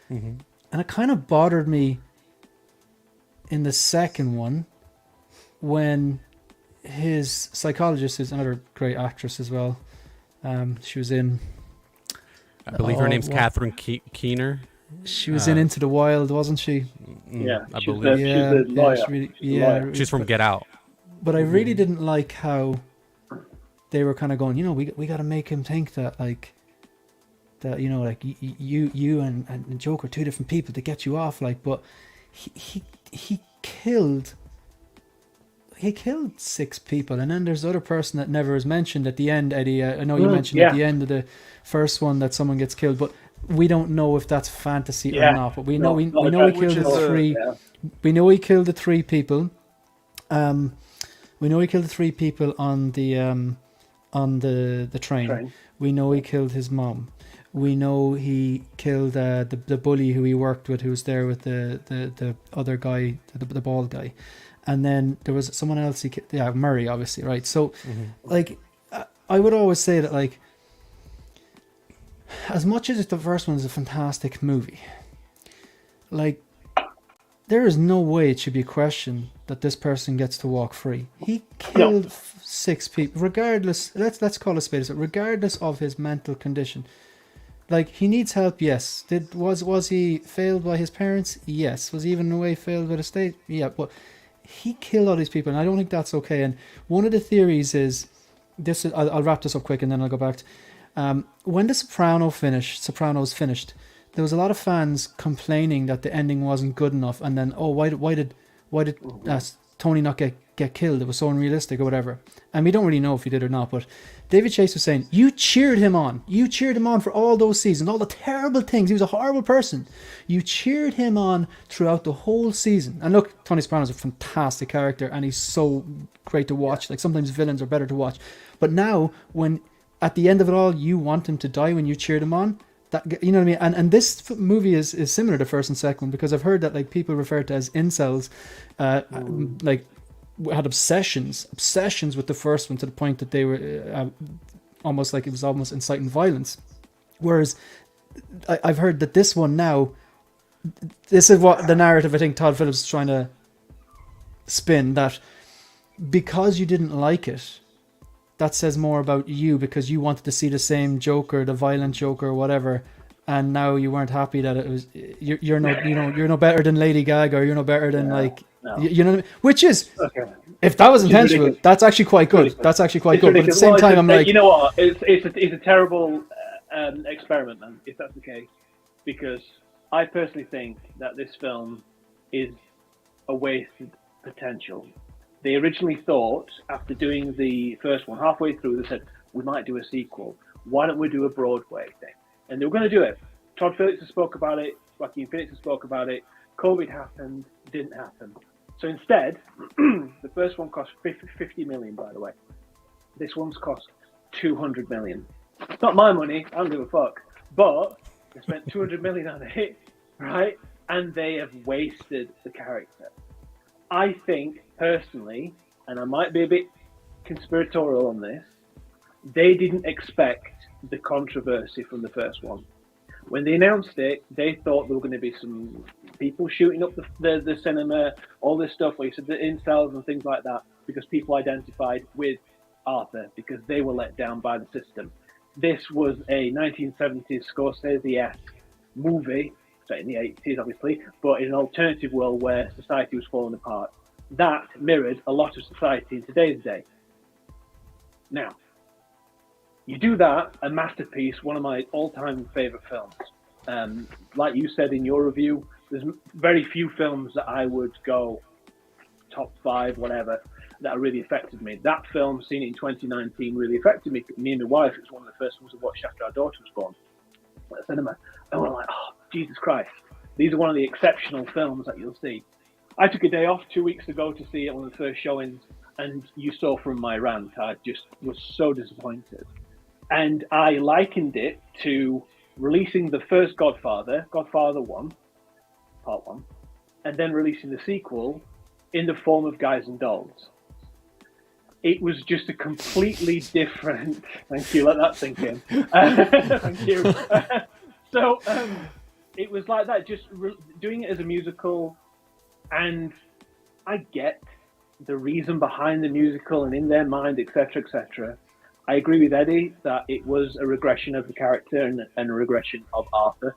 And it kind of bothered me in the second one when his psychologist, is another great actress as well. She was in... I believe her name's Catherine Keener. She was in Into the Wild, wasn't she? Yeah, I believe. She's a lawyer. She's from Get Out. But I really didn't like how they were kind of going, we got to make him think that, like, that, like, you and Joker are two different people to get you off, like, but he killed 6 people, and then there's the other person that never is mentioned at the end, Eddie. I know you mentioned at the end of the first one that someone gets killed, but we don't know if that's fantasy or not. But we know he killed the 3. We know he killed the 3 people. We know he killed the 3 people on the train. We know he killed his mom. We know he killed the bully who he worked with, who was there with the other guy, the bald guy. And then there was someone else he killed. Yeah, Murray, obviously, right? So, like, I would always say that, like, as much as the first one is a fantastic movie, like, there is no way it should be questioned that this person gets to walk free. He killed 6 people, regardless. Let's call a spade, regardless of his mental condition. Like, he needs help, yes. Was he failed by his parents? Yes. Was he even in a way failed by the state? Yeah, but he killed all these people, and I don't think that's okay. And one of the theories is this. I'll wrap this up quick, and then I'll go back to, when the Sopranos finished, there was a lot of fans complaining that the ending wasn't good enough, and then, why did Tony not get killed? It was so unrealistic or whatever. And we don't really know if he did or not, but David Chase was saying, you cheered him on for all those seasons, all the terrible things. He was a horrible person. You cheered him on throughout the whole season. And look, Tony Soprano's a fantastic character, and he's so great to watch. Like, sometimes villains are better to watch. But now, when at the end of it all, you want him to die when you cheered him on, that, you know what I mean? And this movie is similar to first and second, because I've heard that, like, people refer to as incels, like, had obsessions with the first one, to the point that they were almost like it was almost inciting violence. Whereas I've heard that this one now, this is what the narrative I think Todd Phillips is trying to spin, that because you didn't like it, that says more about you because you wanted to see the same Joker, the violent Joker or whatever, and now you weren't happy that it was you're no better than Lady Gaga, or you're no better than you know what I mean? Which is if that was intentional, ridiculous. that's actually quite good. That's actually quite It's good. But at the ridiculous. same Well, time, I'm like, you know what? It's a terrible experiment, man. If that's the case, because I personally think that this film is a wasted potential. They originally thought, after doing the first one, halfway through, they said, we might do a sequel. Why don't we do a Broadway thing? And they were going to do it. Todd Phillips spoke about it. Joaquin Phoenix spoke about it. COVID happened. Didn't happen. So instead, the first one cost $50 million, by the way. This one's cost $200 million. It's not my money. I don't give a fuck. But they spent $200 million on it, right? And they have wasted the character. I think, personally, and I might be a bit conspiratorial on this, they didn't expect the controversy from the first one. When they announced it, they thought there were going to be some people shooting up the cinema, all this stuff, where you said the incels and things like that, because people identified with Arthur, because they were let down by the system. This was a 1970s Scorsese-esque movie, set in the 80s, obviously, but in an alternative world where society was falling apart. That mirrored a lot of society in today's day. Now, you do that, a masterpiece, one of my all-time favorite films. Like you said in your review, there's very few films that I would go top 5, whatever, that really affected me. That film, seen it in 2019, really affected me. Me and my wife, it was one of the first ones I watched after our daughter was born at the cinema. And we're like, oh, Jesus Christ. These are one of the exceptional films that you'll see. I took a day off 2 weeks ago to see it, one of the first showings, and you saw from my rant, I just was so disappointed. And I likened it to releasing the first Godfather 1, part 1, and then releasing the sequel in the form of Guys and Dolls. It was just a completely different... Thank you, let that sink in. Thank you. So it was like that, just doing it as a musical, and I get the reason behind the musical and in their mind, etc., etc. I agree with Eddie that it was a regression of the character and a regression of Arthur.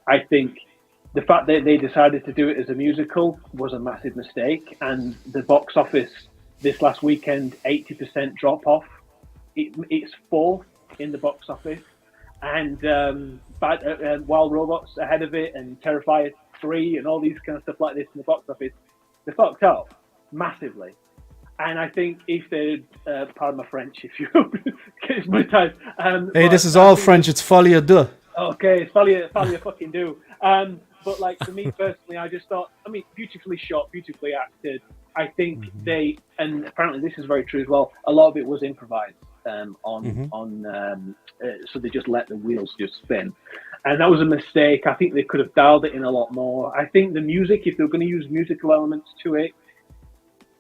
I think the fact that they decided to do it as a musical was a massive mistake, and the box office this last weekend, 80% drop off. It's 4th in the box office, and Wild Robots ahead of it, and Terrifier 3 and all these kind of stuff like this in the box office. They fucked up massively. And I think if they, pardon my French, if you get monetized. hey, this is all French. It's Folie À Deux. Okay, it's Folie À fucking do. But like for me personally, I just thought, I mean, beautifully shot, beautifully acted. I think they, and apparently this is very true as well, a lot of it was improvised so they just let the wheels just spin. And that was a mistake. I think they could have dialed it in a lot more. I think the music, if they were going to use musical elements to it,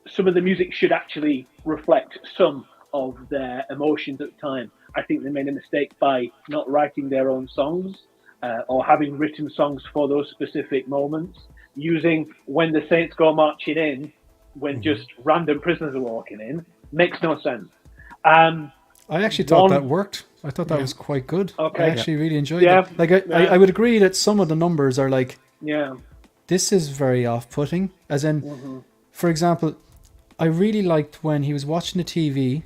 some of the music should actually reflect some of their emotions at the time. I think they made a mistake by not writing their own songs or having written songs for those specific moments, using When the Saints Go Marching In, when just random prisoners are walking in, makes no sense. I actually thought that worked. I thought that was quite good. Okay. I actually really enjoyed it. Like I would agree that some of the numbers are like, this is very off-putting. As in, for example, I really liked when he was watching the TV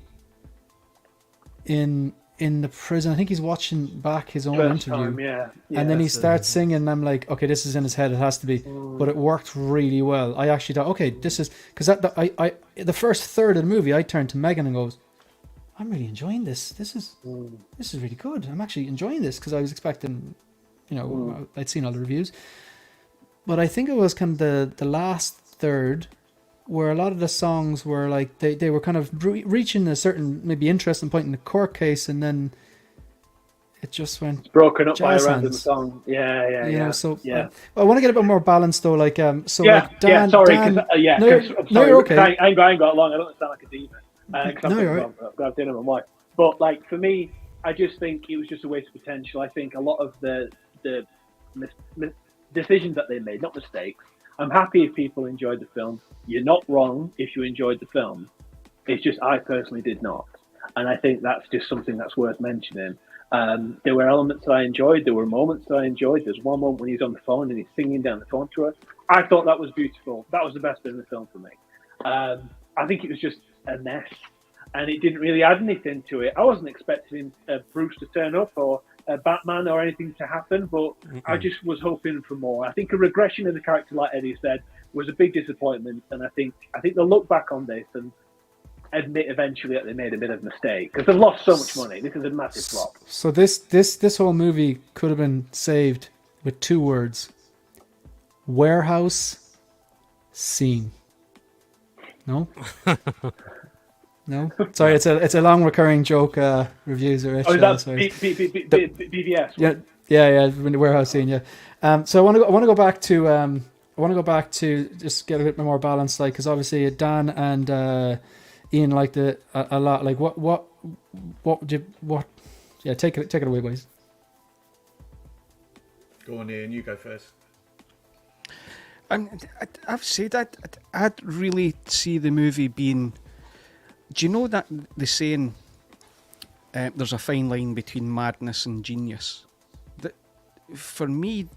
in the prison. I think he's watching back his own interview. And then he starts singing, and I'm like, okay, this is in his head. It has to be. But it worked really well. I actually thought, okay, this is... Because the first third of the movie, I turned to Megan and goes, I'm really enjoying this. This is really good. I'm actually enjoying this, because I was expecting, I'd seen all the reviews. But I think it was kind of the last third where a lot of the songs were like, they were kind of reaching a certain maybe interesting point in the court case, and then it just went... It's broken up by a random song. Yeah. I want to get a bit more balanced though, like, Dan... No, you're okay. I ain't got long. I don't sound like a diva. No, you're right. I've got dinner and wife. But like for me, I just think it was just a waste of potential. I think a lot of the decisions that they made, not mistakes. I'm happy if people enjoyed the film. You're not wrong if you enjoyed the film. It's just I personally did not, and I think that's just something that's worth mentioning. There were elements that I enjoyed. There were moments that I enjoyed. There's one moment when he's on the phone and he's singing down the phone to us. I thought that was beautiful. That was the best bit of the film for me. I think it was just a mess, and it didn't really add anything to it. I wasn't expecting Bruce to turn up or Batman or anything to happen, but I just was hoping for more. I think a regression of the character, like Eddie said, was a big disappointment, and I think they'll look back on this and admit eventually that they made a bit of a mistake because they've lost so much money. This is a massive flop. So this whole movie could have been saved with 2 words: warehouse scene. No. No, sorry, it's a long recurring joke. Reviews are. Oh, is that BBS? Yeah, in the warehouse scene. Yeah. So I want to go back to just get a bit more balance, like, because obviously Dan and Ian liked it a lot. Like, what would you Yeah, take it away, boys. Go on, Ian. You go first. I've said I'd really see the movie being. Do you know that the saying, there's a fine line between madness and genius? That, for me,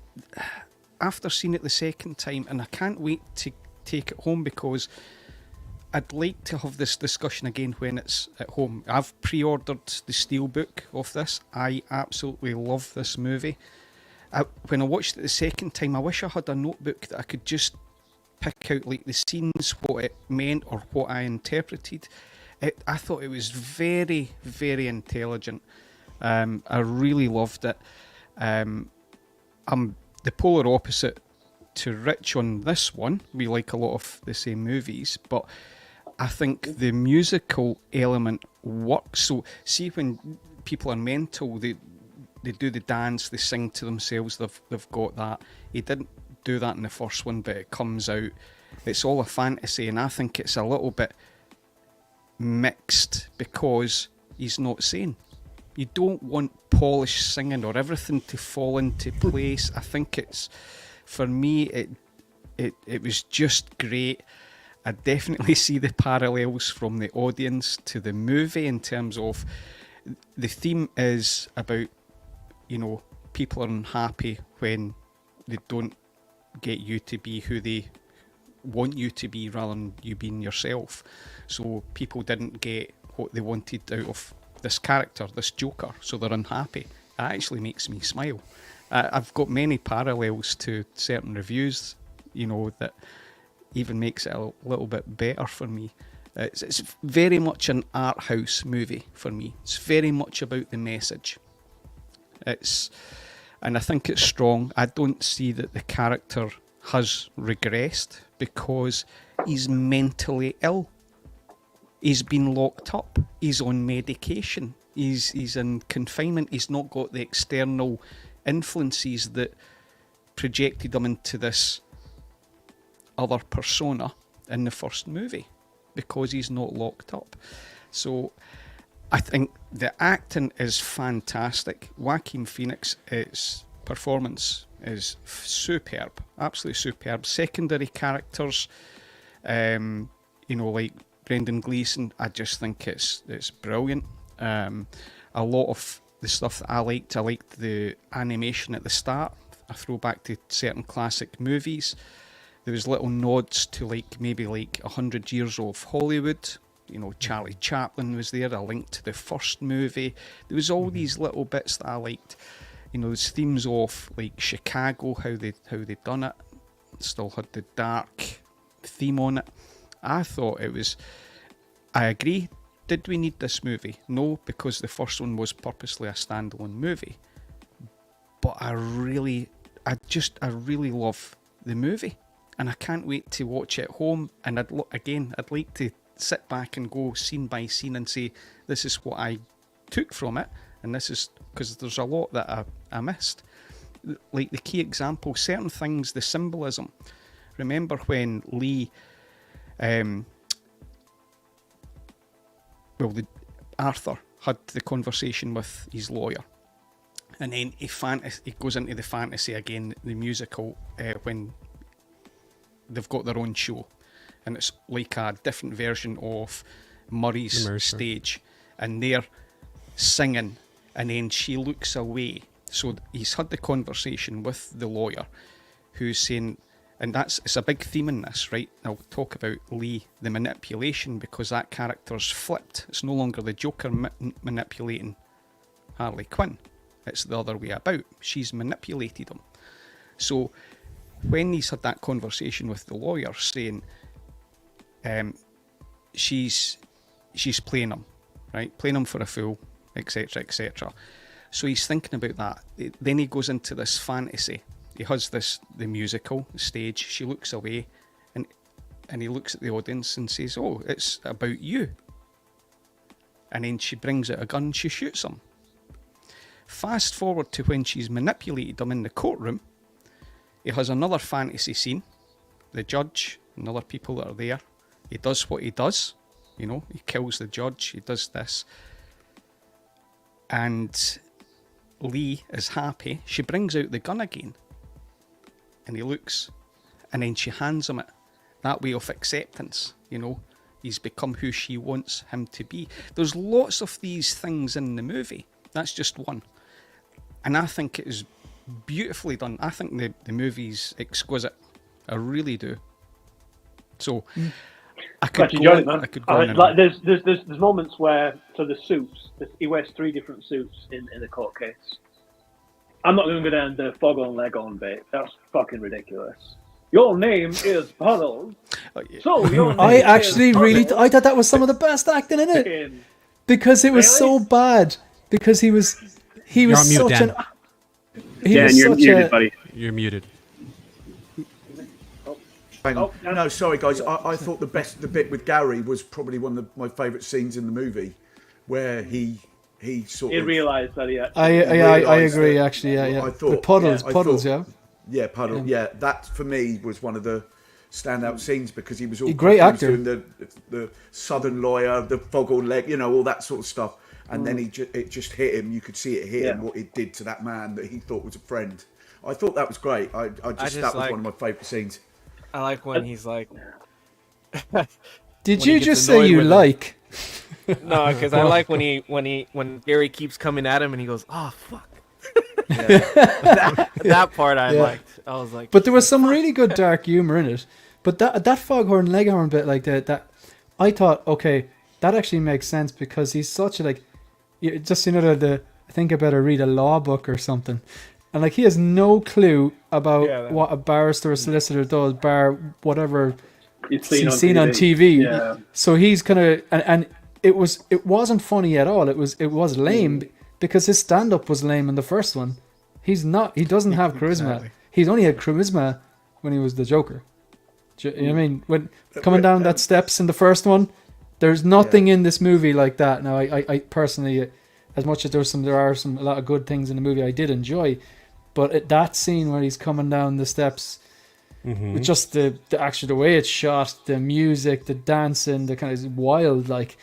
after seeing it the second time, and I can't wait to take it home because I'd like to have this discussion again when it's at home. I've pre-ordered the steelbook of this. I absolutely love this movie. When I watched it the second time, I wish I had a notebook that I could just pick out like the scenes, what it meant or what I interpreted. I thought it was very, very intelligent. I really loved it. I'm the polar opposite to Rich on this one. We like a lot of the same movies, but I think the musical element works. So, see, when people are mental, they do the dance, they sing to themselves, they've got that. He didn't do that in the first one, but it comes out. It's all a fantasy, and I think it's a little bit mixed because he's not sane. You don't want polished singing or everything to fall into place. I think it's, for me, it was just great. I definitely see the parallels from the audience to the movie in terms of the theme is about, people are unhappy when they don't get you to be who they want you to be rather than you being yourself. So people didn't get what they wanted out of this character, this Joker, so they're unhappy. That actually makes me smile. I've got many parallels to certain reviews, that even makes it a little bit better for me. It's very much an art house movie for me. It's very much about the message. And I think it's strong. I don't see that the character has regressed because he's mentally ill. He's been locked up. He's on medication. He's in confinement. He's not got the external influences that projected him into this other persona in the first movie because he's not locked up. So I think the acting is fantastic. Joaquin Phoenix's performance is superb, absolutely superb. Secondary characters, like Brendan Gleeson, I just think it's brilliant. A lot of the stuff that I liked the animation at the start. I throw back to certain classic movies. There was little nods to maybe 100 Years of Hollywood. Charlie Chaplin was there, a link to the first movie. There was all these little bits that I liked. There's themes of Chicago, how they done it. Still had the dark theme on it. I thought it was. I agree. Did we need this movie? No, because the first one was purposely a standalone movie. But I really love the movie, and I can't wait to watch it at home. And I'd like to sit back and go scene by scene and say, this is what I took from it, and this is because there's a lot that I missed. Like the key example, certain things, the symbolism. Remember when Lee, Arthur had the conversation with his lawyer. And then he goes into the fantasy again, the musical, when they've got their own show. And it's like a different version of Murray's stage. And they're singing, and then she looks away. So he's had the conversation with the lawyer, who's saying, and it's a big theme in this, right? I'll talk about Lee, the manipulation, because that character's flipped. It's no longer the Joker manipulating Harley Quinn. It's the other way about. She's manipulated him. So when he's had that conversation with the lawyer, saying she's playing him, right? Playing him for a fool, etc., etc. So he's thinking about that. Then he goes into this fantasy. He has the musical stage. She looks away, and he looks at the audience and says, "Oh, it's about you." And then she brings out a gun. She shoots him. Fast forward to when she's manipulated him in the courtroom. He has another fantasy scene. The judge and other people that are there. He does what he does. You know, he kills the judge. He does this. And Lee is happy. She brings out the gun again. And he looks. And then she hands him it. That way of acceptance. You know, he's become who she wants him to be. There's lots of these things in the movie. That's just one. And I think it is beautifully done. I think the movie's exquisite. I really do. So I could go on, man. I could go on. Like there's moments where the suits, he wears 3 different suits in the court case. I'm not going to go down the fog on leg on bit. That's fucking ridiculous. Your name is Puddles. So your name I actually is really Puddles. I thought that was some of the best acting in it, because it was so bad. Because he was You're on mute, such Dan. Dan, you're muted, buddy. You're muted. Hang on. Oh, No, sorry guys. I thought the bit with Gary was probably one of my favourite scenes in the movie, where he sort He of realised that he actually... I agree, actually, yeah. I thought, With Puddles, yeah. yeah. Yeah, Puddle. Yeah, that for me was one of the standout scenes, because he was all Great he was actor. doing the southern lawyer, the fog on leg, you know, all that sort of stuff. And then it just hit him. You could see it hit him, what it did to that man that he thought was a friend. I thought that was great. I just that was one of my favourite scenes. I like when he's like. Did when he you gets just say annoyed you with him. like? No, because I like when Gary keeps coming at him and he goes, "Oh fuck." That part I liked. I was like, But there was some really good dark humor in it. But that foghorn leghorn bit, like that, I thought, okay, that actually makes sense, because he's such a just I think I better read a law book or something, and like he has no clue about what a barrister or solicitor does, bar whatever He's seen on TV. Yeah. So he's kind of and it wasn't funny at all. It was lame, because his stand up was lame in the first one. He doesn't have charisma. Exactly. He's only had charisma when he was the Joker. Do you know what I mean? When coming down that steps in the first one, there's nothing in this movie like that. Now, I personally, as much as there are a lot of good things in the movie I did enjoy, but that scene where he's coming down the steps, with just the the way it's shot, the music, the dancing, the kind of wild, like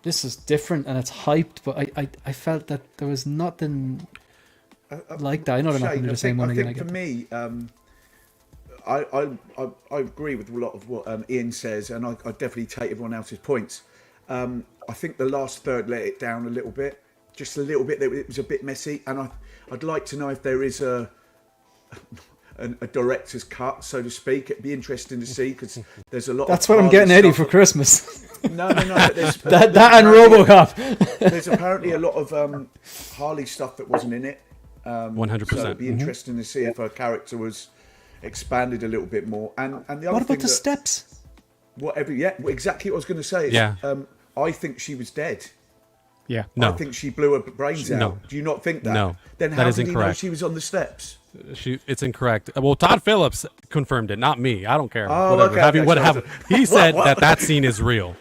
this is different and it's hyped, but I felt that there was nothing like that. I know they're not going to do the same one again. I think for me, I agree with a lot of what Ian says, and I definitely take everyone else's points. I think the last third let it down a little bit, just a little bit. It was a bit messy, and I'd like to know if there is a director's cut, so to speak. It'd be interesting to see, because there's a lot. That's what I'm getting Eddie for Christmas. No. But there's, that and RoboCop. There's apparently a lot of Harley stuff that wasn't in it. 100%. So it'd be interesting to see if her character was expanded a little bit more. And the other What thing about the steps? Exactly what I was going to say. Is, I think she was dead. Yeah. No. I think she blew her brains out. No. Do you not think that? No. Then That how is did he know incorrect. she was on the steps? It's incorrect. Well, Todd Phillips confirmed it, not me. I don't care. Oh, Whatever. okay, He said that scene is real.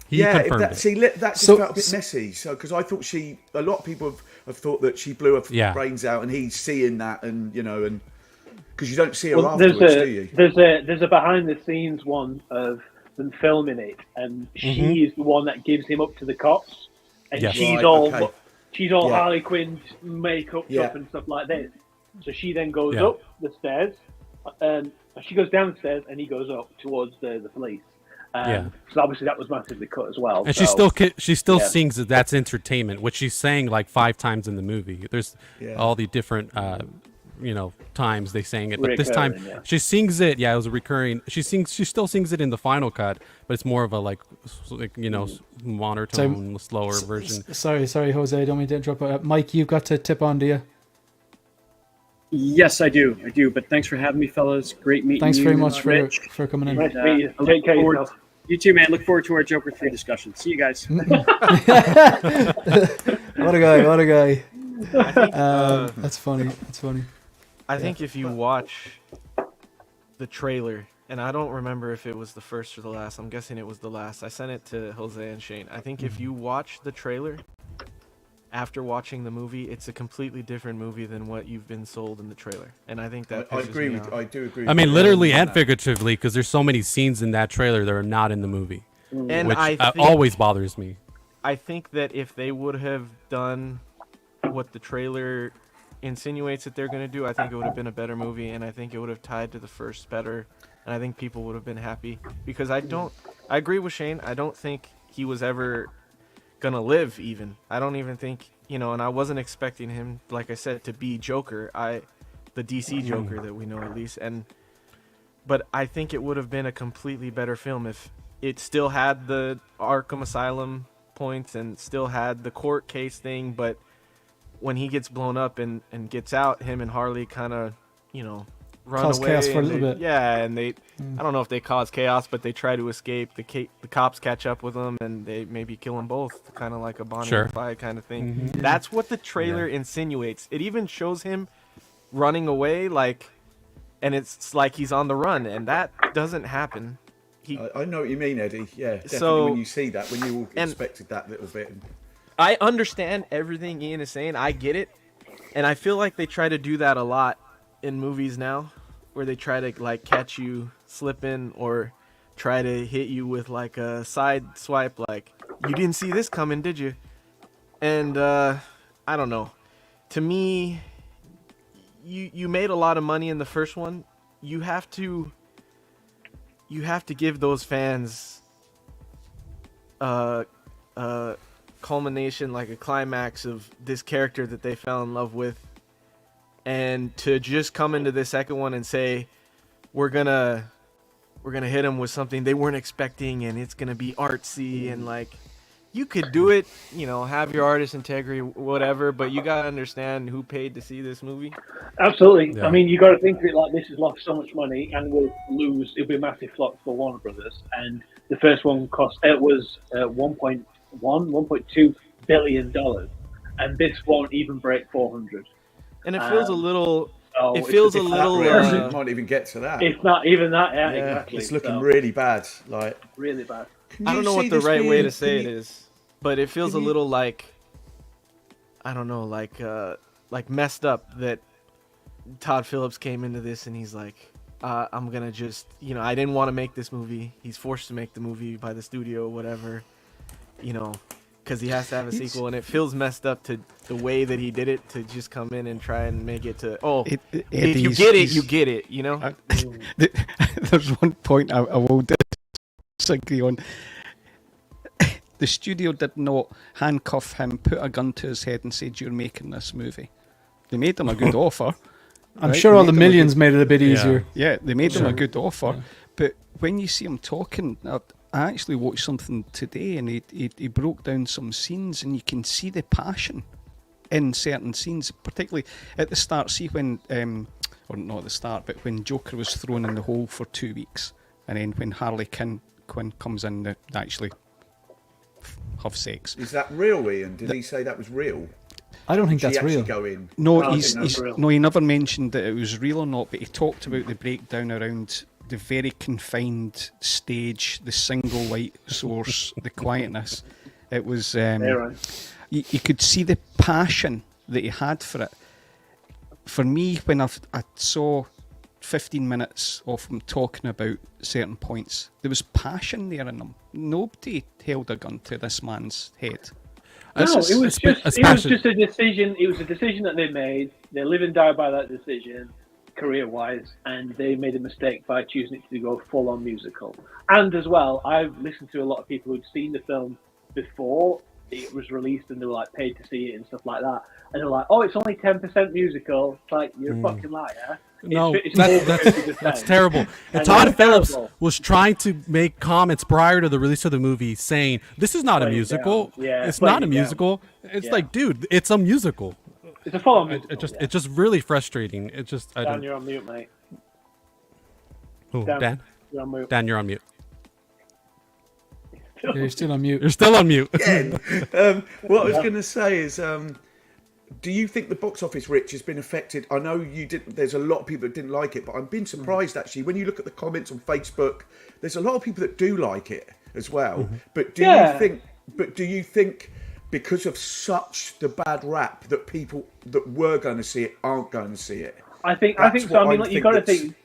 He confirmed it. See, that just felt a bit messy. So, because I thought a lot of people have thought that she blew her brains out, and he's seeing that, and because you don't see her afterwards, do you? There's a behind the scenes one of than filming it, and she is the one that gives him up to the cops, and Yes. she's Right, all okay. Harley Quinn's makeup up and stuff like this. So she then goes up the stairs, and she goes down the stairs, and he goes up towards the police. So obviously that was massively cut as well. And she still sings that that's entertainment, which she's saying like 5 times in the movie. There's all the different times they sang it, but this time she sings it. Yeah, it was a recurring. She still sings it in the final cut, but it's more of a monotone, slower version. Sorry, Jose, I don't mean to interrupt. Mike, you've got to tip on, do you? Yes, I do. But thanks for having me, fellas. Great meeting you. Thanks very much Rich. for coming in. Nice to meet you. Take care of yourself. You too, man. Look forward to our Joker 3 discussion. See you guys. What a guy. I think, That's funny. I think if you watch the trailer, and I don't remember if it was the first or the last. I'm guessing it was the last. I sent it to Jose and Shane. I think if you watch the trailer after watching the movie, it's a completely different movie than what you've been sold in the trailer. And I think that I agree with. I do agree. I mean, literally and figuratively, because there's so many scenes in that trailer that are not in the movie, and which I think, always bothers me. I think that if they would have done what the trailer insinuates that they're going to do, I think it would have been a better movie, and I think it would have tied to the first better, and I think people would have been happy. Because I agree with Shane. I don't think he was ever gonna live even. I don't even think, and I wasn't expecting him, like I said, to be Joker, the DC Joker that we know at least. But I think it would have been a completely better film if it still had the Arkham Asylum points and still had the court case thing, but when he gets blown up and gets out, him and Harley kind of, run cause away. chaos for a little bit. Yeah, and I don't know if they cause chaos, but they try to escape. The cops catch up with them, and they maybe kill them both, kind of like a Bonnie and Clyde kind of thing. That's what the trailer insinuates. It even shows him running away, and it's like he's on the run, and that doesn't happen. I know what you mean, Eddie. Yeah, definitely. So, when you see that, when you all expected that little bit. I understand everything Ian is saying. I get it, and I feel like they try to do that a lot in movies now, where they try to catch you slipping or try to hit you with a side swipe, you didn't see this coming, did you? And I don't know. To me, you made a lot of money in the first one. You have to give those fans culmination, a climax of this character that they fell in love with. And to just come into the second one and say we're gonna hit them with something they weren't expecting, and it's gonna be artsy, and you could do it, have your artist integrity, whatever, but you gotta understand who paid to see this movie. Absolutely. Yeah. I mean, you got to think of it like this has lost so much money and will lose. It'll be a massive flop for Warner Brothers, and the first one was $1.2 billion, and this won't even break 400. And it feels a little. Oh, it feels a little. It might even get to that. It's not even that. Yeah, exactly. It's looking really bad. Really bad. I don't know what the right way to say it is, but it feels a little I don't know, messed up that Todd Phillips came into this and he's like, I'm gonna just, I didn't want to make this movie. He's forced to make the movie by the studio, whatever, because he has to have a sequel, and it feels messed up to the way that he did it, to just come in and try and make it to, if you get it, you get it, There's one point I will disagree on. The studio did not handcuff him, put a gun to his head and said, you're making this movie. They made him a good offer. I'm sure all the millions made it a bit easier. Yeah, they made him a good offer. Yeah. But when you see him talking, I actually watched something today, and he broke down some scenes, and you can see the passion in certain scenes, particularly at the start. See when, or not at the start, but when Joker was thrown in the hole for 2 weeks, and then when Harley Quinn comes in to actually have sex. Is that real, Ian? Did he say that was real? I don't think that's real. No, he never mentioned that it was real or not, but he talked about the breakdown around the very confined stage, the single light source, the quietness. It was you could see the passion that he had for it. For me, when I saw 15 minutes of them talking about certain points. There was passion there in them. Nobody held a gun to this man's head. No, It's it was passion. just a decision. It was a decision that they made. They live and die by that decision, career-wise, and they made a mistake by choosing to go full-on musical. And as well, I've listened to a lot of people who'd seen the film before it was released, and they were like paid to see it and stuff like that. And they're like, "Oh, it's only 10% musical." It's like, you're a fucking liar. No, It's that's terrible. And Todd Phillips was trying to make comments prior to the release of the movie saying, "This is not a musical. It's not a musical." It's like, dude, it's a musical. It's a full-on musical. It's just really frustrating. It just Dan, you're on mute, mate. Who, Dan, Dan? you're on mute. Dan, you're on mute. Yeah, you're still on mute. You're still on mute. Again, what I was going to say is, do you think the box office, Rich, has been affected? I know you didn't. There's a lot of people that didn't like it, but I've been surprised actually when you look at the comments on Facebook. There's a lot of people that do like it as well. But do you think? But do you think because of such the bad rap that people that were going to see it aren't going to see it? I think so. I mean, like, you got to think.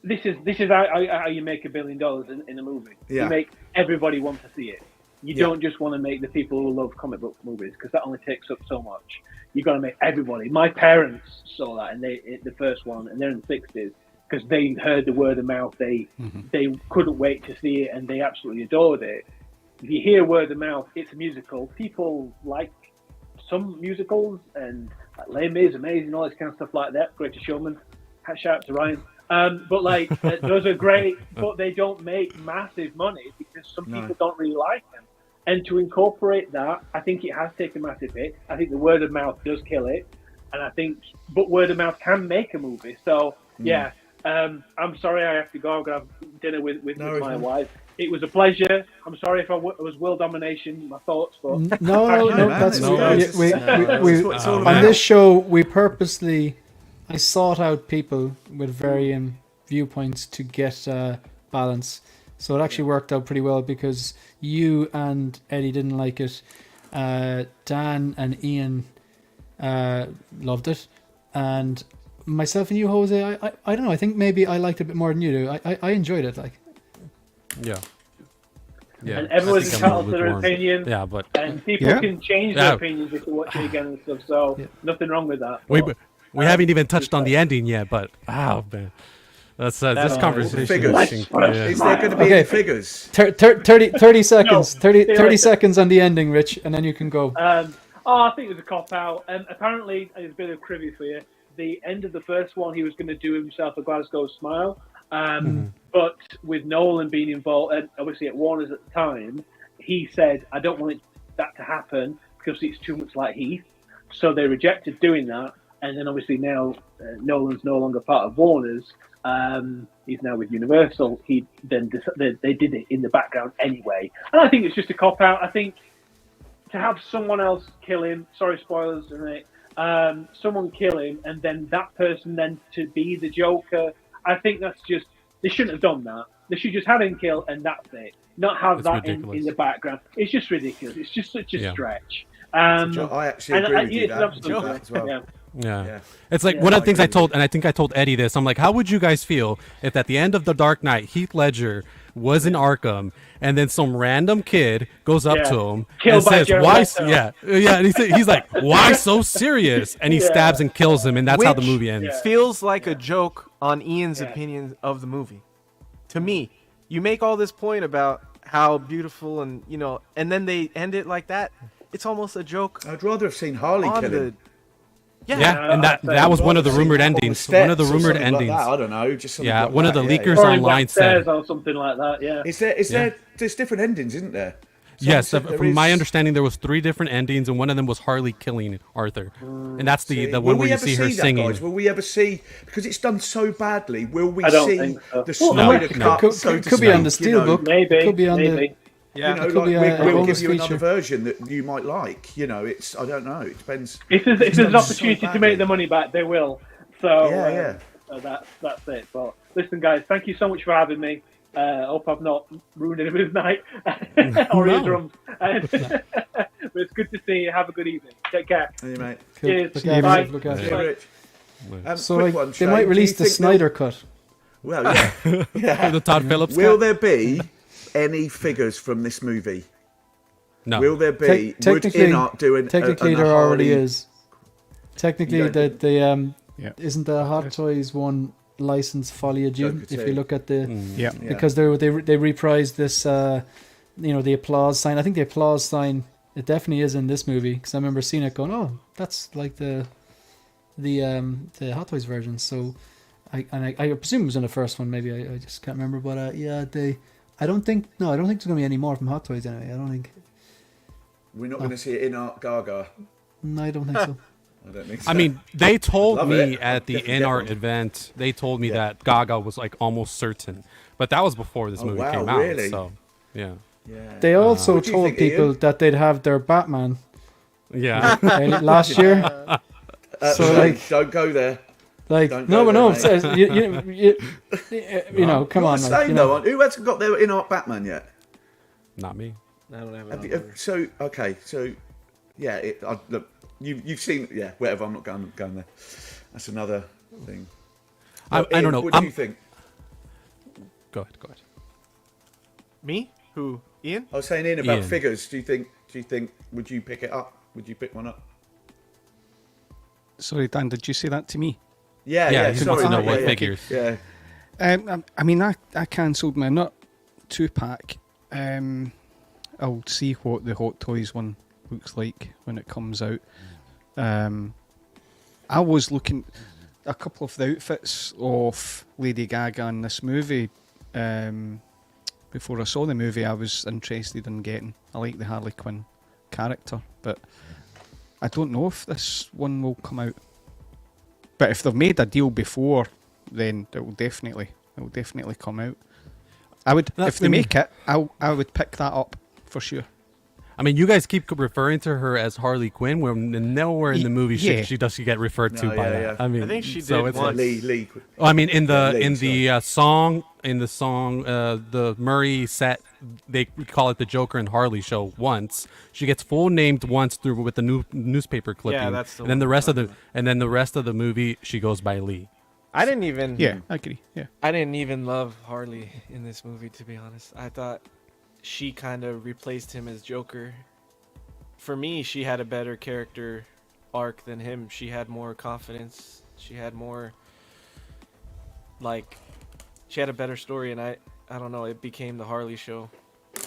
This is how you make $1 billion in a movie. Yeah. You make everybody want to see it. You don't just want to make the people who love comic book movies, because that only takes up so much. You got to make everybody. My parents saw that, and the first one, and they're in the 60s, because they heard the word of mouth. They couldn't wait to see it, and they absolutely adored it. If you hear word of mouth, it's a musical. People like some musicals, and like Les Mis, amazing, all this kind of stuff like that. Greatest Showman. Shout out to Ryan. But like those are great, but they don't make massive money because some people don't really like them. And to incorporate that, I think it has taken a massive hit. I think the word of mouth does kill it, and but word of mouth can make a movie. So I'm sorry I have to go. I'm gonna have dinner with my wife. It was a pleasure. I'm sorry if I was world domination, my thoughts, but no, that's on this show we purposely. I sought out people with varying viewpoints to get balance. So it actually worked out pretty well because you and Eddie didn't like it. Dan and Ian loved it. And myself and you, Jose, I don't know. I think maybe I liked it a bit more than you do. I enjoyed it. Yeah. And everyone's entitled to their opinion. Yeah, but and people can change their opinions if they watch it again and stuff. So nothing wrong with that. We haven't even touched on the ending yet, but man, that's this conversation. Figures. Is there going to be any figures? 30 seconds. 30 seconds on the ending, Rich, and then you can go. I think it was a cop out. Apparently, there's a bit of trivia for you. The end of the first one, he was going to do himself a Glasgow smile, but with Nolan being involved, and obviously at Warner's at the time, he said, "I don't want that to happen because it's too much like Heath." So they rejected doing that. And then obviously now Nolan's no longer part of Warner's. He's now with Universal. They did it in the background anyway. And I think it's just a cop-out. I think to have someone else kill him, sorry, spoilers, right? Someone kill him, and then that person then to be the Joker, I think that's just, they shouldn't have done that. They should just have him kill, and that's it. Not have that in the background. It's just ridiculous. It's just such a stretch. I actually agree with you that as well. Yeah. It's like one of the things I told, and I think I told Eddie this, I'm like, how would you guys feel if at the end of The Dark Knight, Heath Ledger was in Arkham, and then some random kid goes up to him and says, why, and he's like, why so serious? And he stabs and kills him, and that's how the movie ends. Feels like a joke on Ian's opinion of the movie. To me, you make all this point about how beautiful and, and then they end it like that. It's almost a joke. I'd rather have seen Harley kill him. Yeah, and that was one of the rumored endings. One of the rumored endings. Like I don't know, just something like one of the leakers or online said or something like that. Yeah. Is there? There's different endings, isn't there? Yes, from my understanding, there was 3 different endings, and one of them was Harley killing Arthur, and that's the one where you see her singing. Guys? Will we ever see? Because it's done so badly. Will we see the Snyder cut? Could be on the Steelbook. Maybe. Could be on the. Yeah, we'll give you another version that you might like. It's I don't know. It depends. If there's an opportunity to make the money back, they will. So so that's it. But listen, guys, thank you so much for having me. Hope I've not ruined anybody's night or eardrums. But it's good to see you. Have a good evening. Take care. Hey, mate. Cheers. Bye. Rich. So they might release the Snyder cut. Well, yeah. yeah. The Todd Phillips. Will cut? there be any figures from this movie? No. Will there be? Would Technically, INART do an technically a there already Harley- is. Technically, You don't the Yeah. isn't the Hot Toys one licensed Folie À Deux? Joker If you too. look at the Yeah. Yeah. because they reprised this the applause sign. I think the applause sign it definitely is in this movie because I remember seeing it going, oh, that's like the Hot Toys version. So I presume it was in the first one. Maybe I just can't remember. But I don't think there's gonna be any more from Hot Toys anyway. I don't think. We're not going to see INART Gaga. No, I don't think so. I don't think so. I mean, they told Love me it. at the Definitely get INART one. event, they told me Yeah. that Gaga was like almost certain, but that was before this Oh, movie wow, came out. really? So, yeah, yeah. They also What do you told think, people Ian? that they'd have their Batman yeah. last year. So, like- don't go there. Like Don't no, go but no, there, it says, you know, come on, Not like, saying you know. though, who hasn't got their INART Batman yet? Not me. I don't have it. Have on you, there. so yeah. Look, you've seen, yeah. Whatever. I'm not going there. That's another thing. I Ian, don't know. What do you think? Go ahead. Go ahead. Me? Who? Ian? I was saying in about Ian. figures. Do you think? Would you pick it up? Would you pick one up? Sorry, Dan, did you say that to me? Yeah. Yeah, Yeah. he Sorry. wants to know yeah, what yeah. figures. Yeah. I mean, I cancelled my Nut 2-pack. I'll see what the Hot Toys one looks like when it comes out. I was looking a couple of the outfits of Lady Gaga in this movie. Before I saw the movie, I was interested in getting. I like the Harley Quinn character, but I don't know if this one will come out. But if they've made a deal before, then it will definitely come out. I would, if they make it, I would pick that up for sure. I mean, you guys keep referring to her as Harley Quinn, when nowhere in the movie Yeah. she does get referred to No, by yeah, that. yeah. I mean, I think she so did it's once. Lee. Oh, I mean, in the Lee, song, the Murray set, they call it the Joker and Harley show. Once she gets full named once through with the new newspaper clipping, that's the and then one the I'm rest of talking the about. and then the rest of the movie she goes by Lee. I didn't even. Yeah, I agree. Yeah. I didn't even love Harley in this movie, to be honest. I thought she kind of replaced him as Joker. For me, she had a better character arc than him. She had more confidence. She had more, she had a better story, and I don't know. It became the Harley show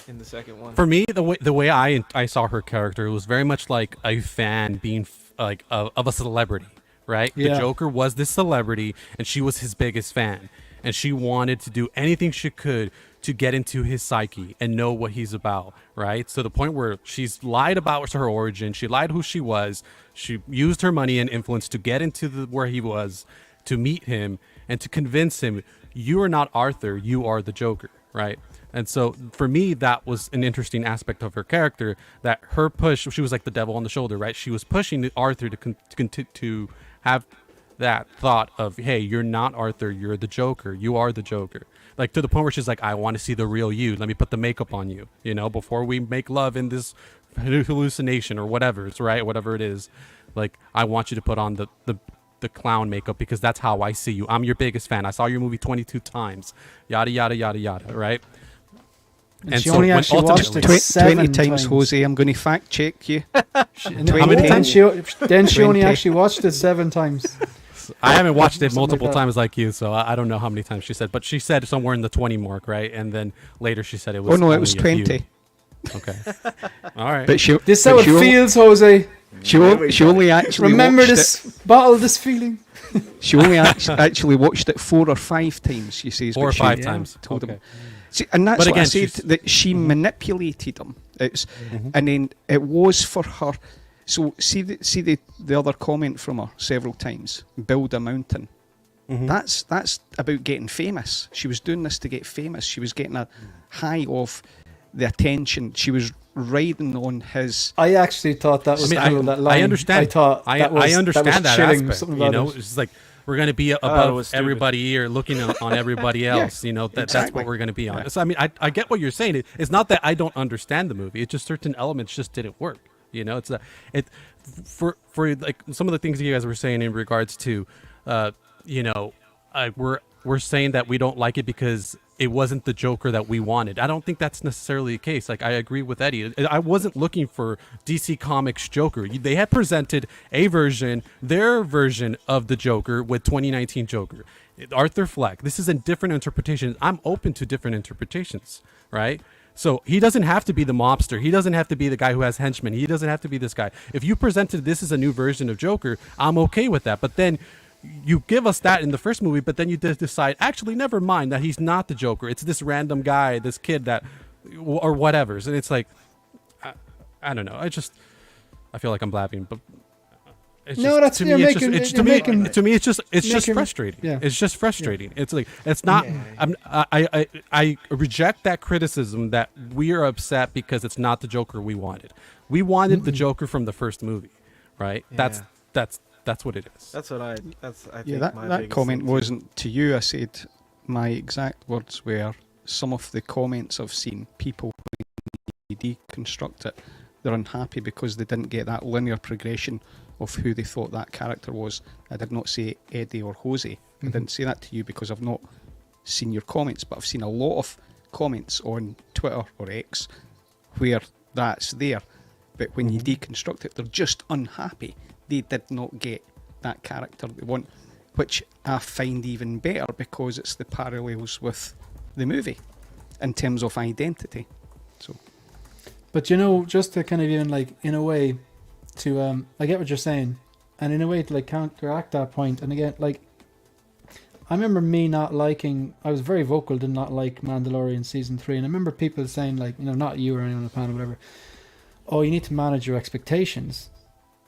in the second one. For me, the way I saw her character, it was very much like a fan being of a celebrity, right? Yeah. The Joker was this celebrity, and she was his biggest fan, and she wanted to do anything she could to get into his psyche and know what he's about, right? So the point where she's lied about her origin, she lied who she was, she used her money and influence to get into where he was, to meet him, and to convince him, you are not Arthur, you are the Joker, right? And so for me, that was an interesting aspect of her character, that her push, she was like the devil on the shoulder, right? She was pushing Arthur to have that thought of, hey, you're not Arthur, you're the Joker, you are the Joker. Like, to the point where she's like, I want to see the real you, let me put the makeup on you, before we make love in this hallucination or whatever, it's right, whatever it is. Like, I want you to put on the clown makeup, because that's how I see you. I'm your biggest fan. I saw your movie 22 times, yada yada yada yada, right? And she only actually watched it 20 7 times, Jose. I'm going to fact check you. And How many then times? she only 20. actually watched it 7 times. I haven't watched it Something like multiple that. times like you, so I don't know how many times she said, but she said somewhere in the 20 mark, right? And then later she said it was. Oh no, it only was a few. 20. Okay. All right. But she, This is how but it she feels, Jose. she only actually Remember watched this battle, this feeling. It. She only actually watched it 4 or 5 times. She says 4 or but she 5 times. Told Okay. him. See, and that's But what I again, said, she's- that she manipulated him. It's and then it was for her. So see the other comment from her several times. Build a mountain. That's about getting famous. She was doing this to get famous. She was getting a high of the attention. She was riding on his. I actually thought that was cool, that line. I understand. I thought I that was, understand that chilling, aspect. something You about know, it. it's like we're going to be it above was stupid. everybody here, looking on everybody else. You know, that's exactly. what we're going to be on. Yeah. So I mean, I get what you're saying. It's not that I don't understand the movie. It's just certain elements just didn't work. You know, for like some of the things you guys were saying in regards to, we're saying that we don't like it because it wasn't the Joker that we wanted. I don't think that's necessarily the case. Like, I agree with Eddie. I wasn't looking for DC Comics Joker. They had presented their version of the Joker with 2019 Joker. Arthur Fleck. This is a different interpretation. I'm open to different interpretations, right? So he doesn't have to be the mobster. He doesn't have to be the guy who has henchmen. He doesn't have to be this guy. If you presented this as a new version of Joker, I'm okay with that. But then you give us that in the first movie, but then you decide, actually, never mind, that he's not the Joker. It's this random guy, this kid that, or whatever. And it's like, I don't know. I feel like I'm blabbing, but it's No, just, that's- to you're me, making- it's you're making- to me, it's just making- frustrating. yeah. It's just frustrating. It's like, it's not. I reject that criticism that we are upset because it's not the Joker we wanted. We wanted the Joker from the first movie, right? Yeah. That's what it is. That's what I think. Yeah, my that biggest comment thing, too. wasn't to you. I said my exact words were some of the comments I've seen, people when they deconstruct it, they're unhappy because they didn't get that linear progression of who they thought that character was. I did not say Eddie or Jose. I didn't say that to you because I've not seen your comments, but I've seen a lot of comments on Twitter or X where that's there. But when you deconstruct it, they're just unhappy. They did not get that character they want, which I find even better because it's the parallels with the movie in terms of identity. So, But you know, just to kind of even like in a way to I get what you're saying, and in a way to like counteract that point, and again, like I remember me not liking, I was very vocal, did not like Mandalorian season 3, and I remember people saying, like, you know, not you or anyone on the panel, whatever, oh, you need to manage your expectations.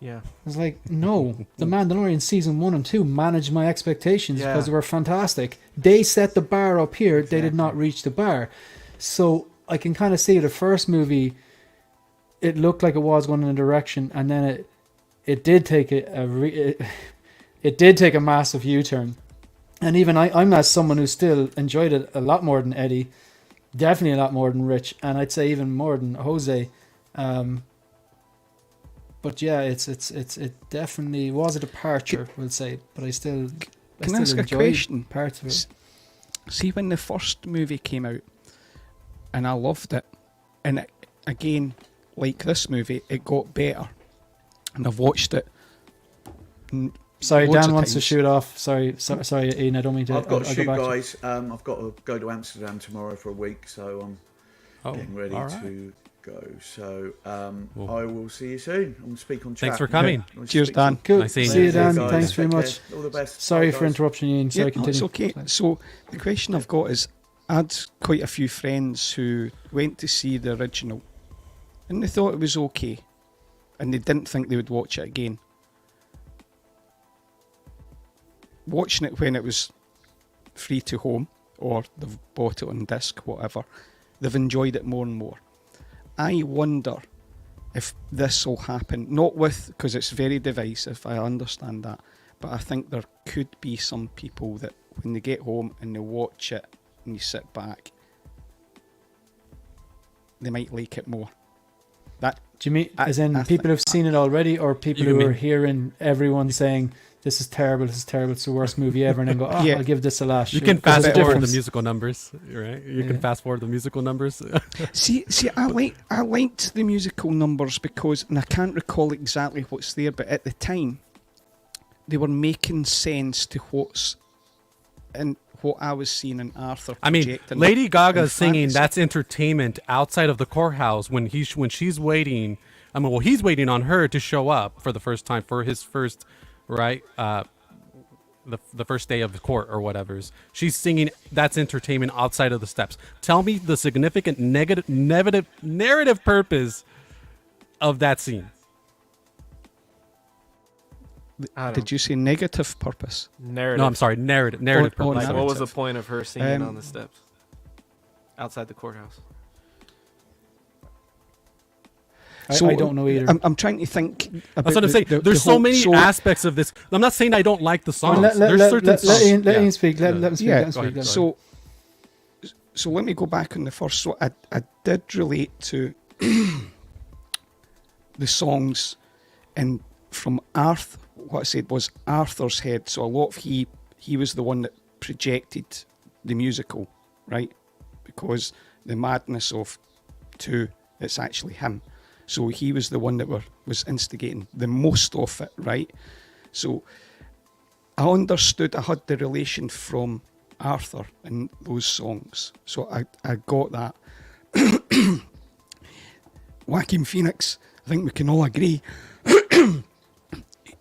Yeah. I was like, no, the Mandalorian season 1 and 2 managed my expectations Yeah. because they were fantastic. They set the bar up here, they did not reach the bar. So I can kind of see the first movie, it looked like it was going in a direction, and then it did take it did take a massive U-turn. And even I'm not someone who still enjoyed it a lot more than Eddie, definitely a lot more than Rich, and I'd say even more than Jose. But yeah, it definitely was a departure, we'll say. But I still ask a enjoyed question? parts of it. see when the first movie came out, and I loved it, and it, again, like this movie, it got better, and I've watched it. Sorry, loads Dan of wants to times. shoot off. Sorry, Ian, I don't mean to. I've got to I'll shoot, go back to- guys. I've got to go to Amsterdam tomorrow for a week, so I'm getting ready to go. So I will see you soon. I'm speak on chat. Thanks for coming. We'll Cheers, speak Dan. Cool. Nice seeing See you, you. Dan. guys. Thanks very Take much. care. All the best. Sorry Bye, for guys. interrupting you, Ian. So Yeah, no, continue. it's okay. So the question I've got is, I had quite a few friends who went to see the original, and they thought it was okay, and they didn't think they would watch it again. Watching it when it was free to home, or they've bought it on disc, whatever, they've enjoyed it more and more. I wonder if this will happen, not with, because it's very divisive, I understand that, but I think there could be some people that when they get home and they watch it and you sit back, they might like it more. That Do you mean I- as in I people think- who've seen it already, or people You who mean- are hearing everyone saying this is terrible, it's the worst movie ever, and then go, oh, Yeah. I'll give this a lash. You can Because fast there's a forward the difference. musical numbers, right? You Yeah. can fast forward the musical numbers. see, I liked the musical numbers because, and I can't recall exactly what's there, but at the time, they were making sense to what's and what I was seeing in Arthur. I mean, projecting Lady Gaga in singing, fantasy. that's entertainment outside of the courthouse when she's waiting. I mean, well, he's waiting on her to show up for the first time for his first, right? The first day of the court or whatever's. She's singing, that's entertainment outside of the steps. Tell me the significant narrative purpose of that scene. I don't Did you say negative purpose? narrative. No, I'm sorry, narrative Or purpose. Like, narrative. what was the point of her singing Um, on the steps outside the courthouse? I don't know either. I'm trying to think. About That's what I'm saying. There's so many aspects of this. I'm not saying I don't like the songs. Well, There's certain songs. let Yeah. Ian speak. Let him speak. Yeah, Let him speak. go ahead. let him So, so let me go back on the first. So I did relate to the songs, and from Arthur, what I said was Arthur's head. So a lot of he was the one that projected the musical, right? Because the madness of 2, it's actually him. So he was the one that was instigating the most of it, right? So I understood, I had the relation from Arthur in those songs. So I got that. Joaquin Phoenix, I think we can all agree,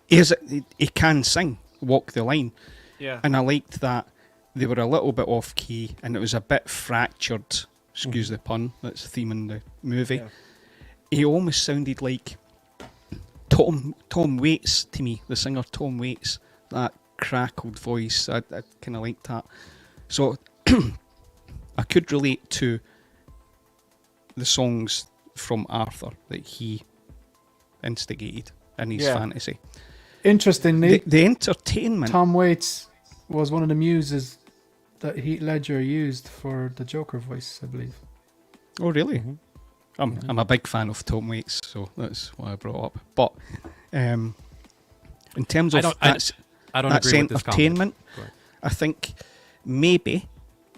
he can sing, walk the line. Yeah. And I liked that they were a little bit off key and it was a bit fractured, excuse the pun, that's the theme in the movie. Yeah. He almost sounded like Tom Waits to me, the singer Tom Waits, that crackled voice. I kind of liked that. So I could relate to the songs from Arthur that he instigated in his fantasy. Interestingly, The entertainment. Tom Waits was one of the muses that Heath Ledger used for the Joker voice, I believe. Oh, really? I'm a big fan of Tom Waits, so that's what I brought up. But in terms of I don't that's agree with this entertainment, comment. I think maybe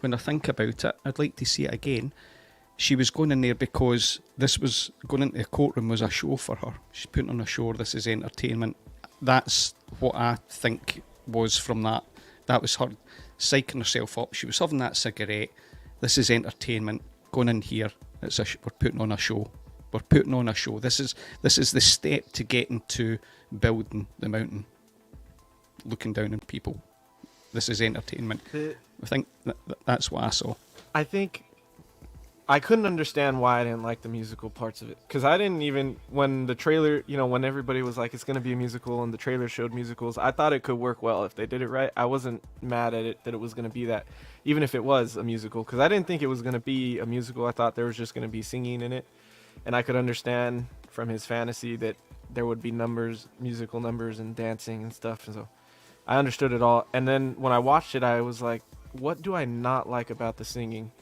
when I think about it, I'd like to see it again. She was going in there because this was going into the courtroom was a show for her. She's putting on a show. This is entertainment. That's what I think was from that. That was her psyching herself up. She was having that cigarette. This is entertainment. Going in here, we're putting on a show. We're putting on a show. This is the step to getting to building the mountain, looking down on people. This is entertainment. I think that's what I saw. I think I couldn't understand why I didn't like the musical parts of it. Because I didn't even, when the trailer, when everybody was like, it's going to be a musical and the trailer showed musicals, I thought it could work well if they did it right. I wasn't mad at it that it was going to be that, even if it was a musical. Because I didn't think it was going to be a musical. I thought there was just going to be singing in it. And I could understand from his fantasy that there would be numbers, musical numbers and dancing and stuff. And so I understood it all. And then when I watched it, I was like, what do I not like about the singing?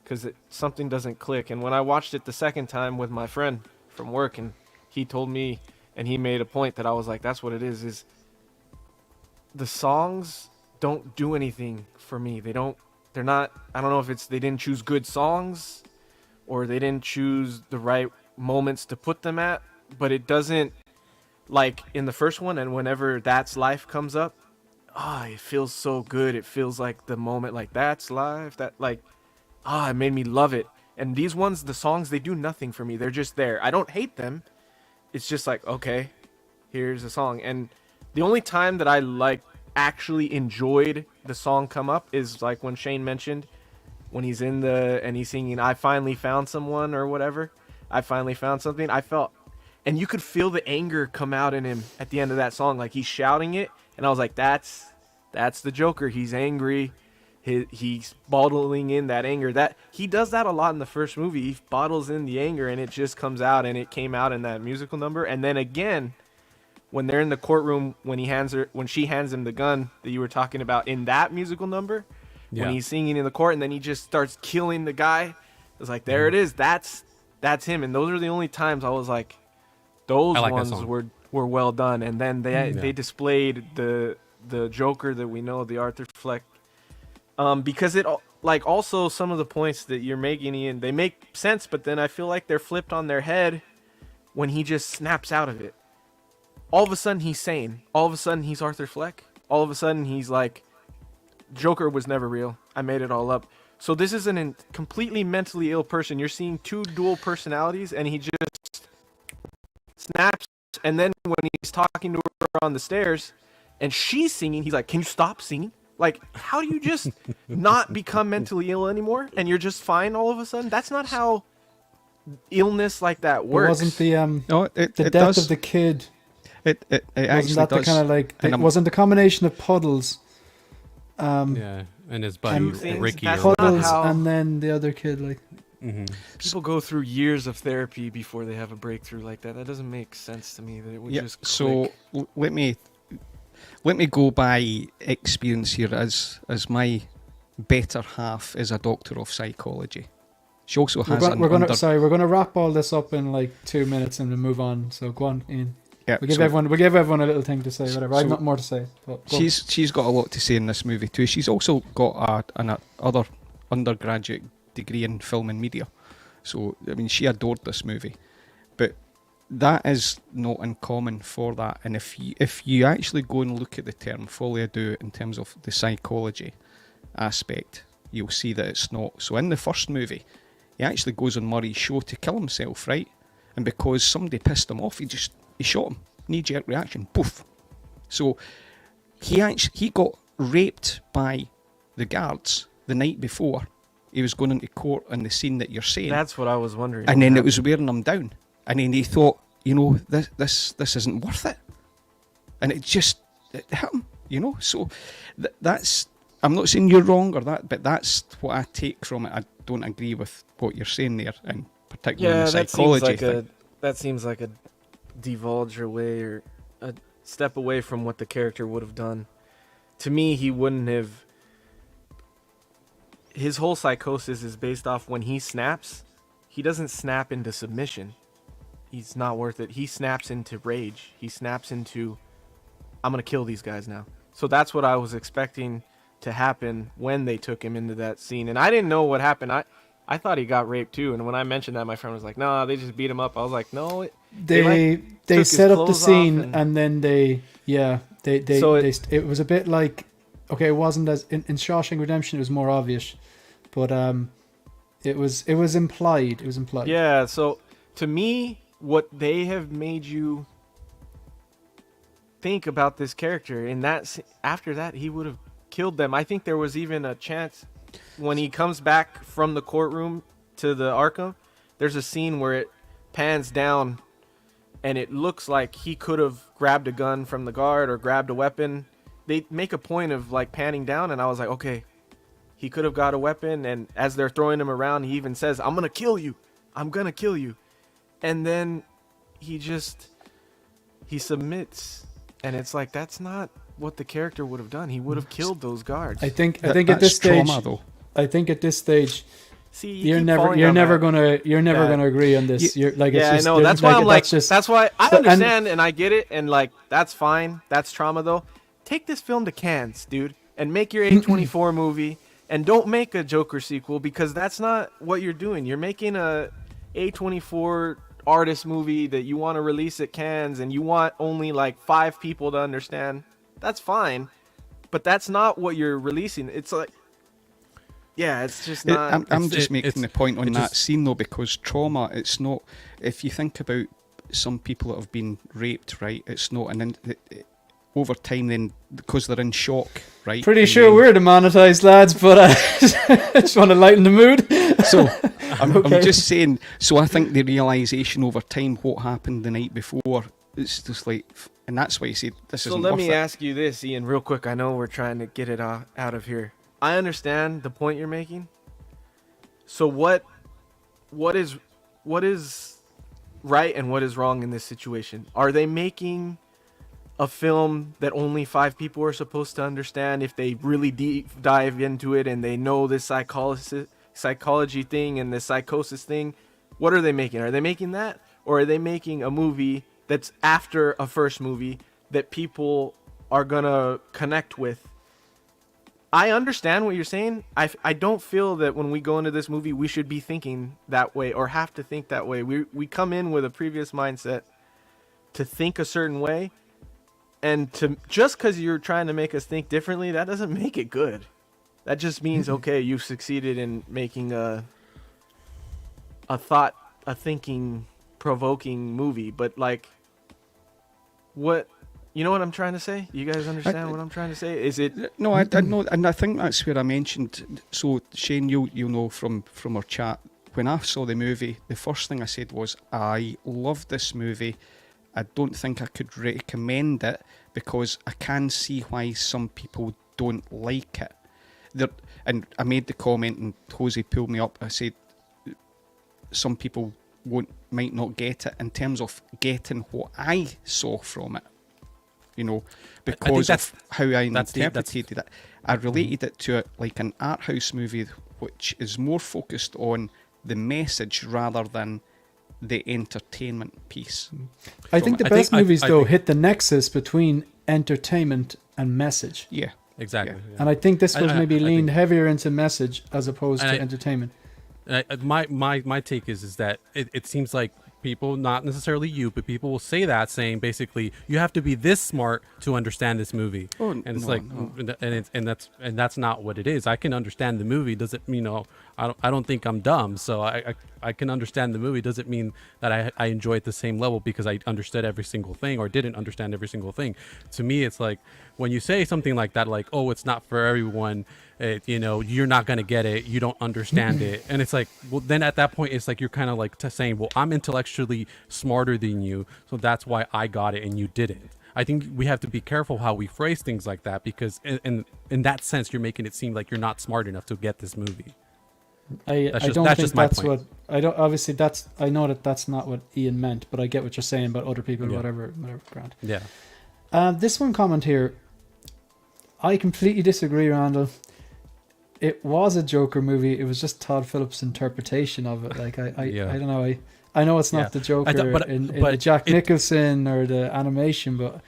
Because something doesn't click. And when I watched it the second time with my friend from work, and he told me, and he made a point that I was like, that's what it is the songs don't do anything for me. They're not, I don't know if it's they didn't choose good songs or they didn't choose the right moments to put them at, but it doesn't, like in the first one, and whenever That's Life comes up, it feels so good. It feels like the moment, like that's life, that like, it made me love it. And these ones, the songs, they do nothing for me. They're just there. I don't hate them. It's just like, okay, here's a song. And the only time that I like actually enjoyed the song come up is like when Shane mentioned when he's and he's singing, I finally found someone or whatever. I finally found something. I felt, and you could feel the anger come out in him at the end of that song. Like he's shouting it. And I was like, that's the Joker. He's angry. He's bottling in that anger. That he does that a lot in the first movie. He bottles in the anger and it just comes out, and it came out in that musical number. And then again, when they're in the courtroom, when she hands him the gun that you were talking about in that musical number, when he's singing in the court and then he just starts killing the guy, it's like, there it is. That's him. And those are the only times I was like, those ones were well done. And then they displayed the Joker that we know, the Arthur Fleck. Because it, like, also some of the points that you're making, Ian, they make sense, but then I feel like they're flipped on their head when he just snaps out of it. All of a sudden he's sane. All of a sudden he's Arthur Fleck. All of a sudden he's like, Joker was never real. I made it all up. So this is a completely mentally ill person. You're seeing two dual personalities, and he just snaps. And then when he's talking to her on the stairs and she's singing, he's like, can you stop singing? Like, how do you just not become mentally ill anymore and you're just fine all of a sudden? That's not how illness like that works. It wasn't the death does. of the kid. It actually Wasn't that does. the kind of like, it wasn't the combination of Puddles. And his buddy Ricky. That's Or not Puddles how- and then the other kid, like. People go through years of therapy before they have a breakthrough like that. That doesn't make sense to me that it would just click. So let me go by experience here as my better half is a doctor of psychology. She also has We're going to wrap all this up in like 2 minutes and then move on. So go on, Ian. Yeah, We'll give everyone a little thing to say. Whatever. I've so not more to say. But go. She's got a lot to say in this movie too. She's also got an other undergraduate degree in film and media. So I mean, she adored this movie, but that is not uncommon for that. And if you actually go and look at the term Folie À Deux in terms of the psychology aspect, you'll see that it's not. So in the first movie, he actually goes on Murray's show to kill himself, right? And because somebody pissed him off, he shot him. Knee-jerk reaction, poof. So he got raped by the guards the night before he was going into court on the scene that you're saying. That's what I was wondering. And then it was wearing him down. And then he thought, this isn't worth it. And it hit him, So that's, I'm not saying you're wrong or that, but that's what I take from it. I don't agree with what you're saying there, and particularly in the psychology thing. That seems like a divulge away or a step away from what the character would have done. To me, he wouldn't have. His whole psychosis is based off when he snaps. He doesn't snap into submission. He's not worth it. He snaps into rage. He snaps into, I'm going to kill these guys now. So that's what I was expecting to happen when they took him into that scene. And I didn't know what happened. I thought he got raped too. And when I mentioned that, my friend was like, "No, they just beat him up." I was like, "No." They set up the scene and then it was a bit like, okay, it wasn't as in Shawshank Redemption. It was more obvious, but it was implied. It was implied. Yeah. So to me, what they have made you think about this character, in that after that, he would have killed them. I think there was even a chance when he comes back from the courtroom to the Arkham. There's a scene where it pans down, and it looks like he could have grabbed a gun from the guard or grabbed a weapon. They make a point of like panning down, and I was like, okay, he could have got a weapon. And as they're throwing him around, he even says, "I'm gonna kill you. I'm gonna kill you." And then he submits, and it's like, that's not what the character would have done. He would have killed those guards. I think at this stage, trauma, though. I think at this stage, see, you're never gonna agree on this. You're like, yeah, it's just, I know. That's why I'm like, just, that's why I understand and I get it, and like, that's fine. That's trauma though. Take this film to Cannes, dude, and make your A24 movie, and don't make a Joker sequel, because that's not what you're doing. You're making a A24 artist movie that you want to release at Cannes, and you want only like 5 people to understand. That's fine, but that's not what you're releasing. It's like, yeah, it's just not. I'm just making the point on that scene though, because trauma, it's not. If you think about some people that have been raped, right? It's not over time then, because they're in shock, right? Pretty sure we're demonetized, lads, but I just want to lighten the mood. So I'm just saying. So I think the realization over time, what happened the night before, it's just like. And that's why you said this isn't worth it. So let me ask you this, Ian, real quick. I know we're trying to get it out of here. I understand the point you're making. So what is right and what is wrong in this situation? Are they making a film that only 5 people are supposed to understand if they really deep dive into it and they know this psychology thing and this psychosis thing? What are they making? Are they making that? Or are they making a movie that's after a first movie that people are gonna connect with? I understand what you're saying. I don't feel that when we go into this movie we should be thinking that way or have to think that way. We come in with a previous mindset to think a certain way, and to just because you're trying to make us think differently, that doesn't make it good. That just means, okay, you've succeeded in making a thinking provoking movie, but like, what, you know what I'm trying to say? You guys understand what I'm trying to say? Is it? No, I know, and I think that's where I mentioned. So Shane, you'll know from our chat, when I saw the movie, the first thing I said was, I love this movie. I don't think I could recommend it because I can see why some people don't like it. And I made the comment, and Jose pulled me up. I said some people might not get it in terms of getting what I saw from it, because of how I interpreted it. I related it to like an art house movie, which is more focused on the message rather than the entertainment piece. I think the I best think- I- movies, I though, think- hit the nexus between entertainment and message. Yeah. Exactly. Yeah. Yeah. And I think this was maybe I leaned think- heavier into message as opposed And to I- entertainment. My take is that it seems like people, not necessarily you, but people will say that, saying basically you have to be this smart to understand this movie. Oh, and it's no, like, no. and that's not what it is. I can understand the movie. Does it, I don't think I'm dumb, so I can understand the movie. Doesn't mean that I enjoy it at the same level because I understood every single thing or didn't understand every single thing. To me, it's like when you say something like that, like, oh, it's not for everyone. You're not gonna get it. You don't understand it, and it's like, well, then at that point, it's like you're kind of like saying, well, I'm intellectually smarter than you, so that's why I got it and you didn't. I think we have to be careful how we phrase things like that because, in that sense, you're making it seem like you're not smart enough to get this movie. I That's don't that's think just my that's point. what I don't. Obviously, I know that's not what Ian meant, but I get what you're saying about other people, Yeah. whatever, Grant. Yeah. This one comment here, I completely disagree, Randall. It was a Joker movie. It was just Todd Phillips' interpretation of it. Like I Yeah. don't know. I know it's not Yeah. the Joker but in the Jack Nicholson or the animation, but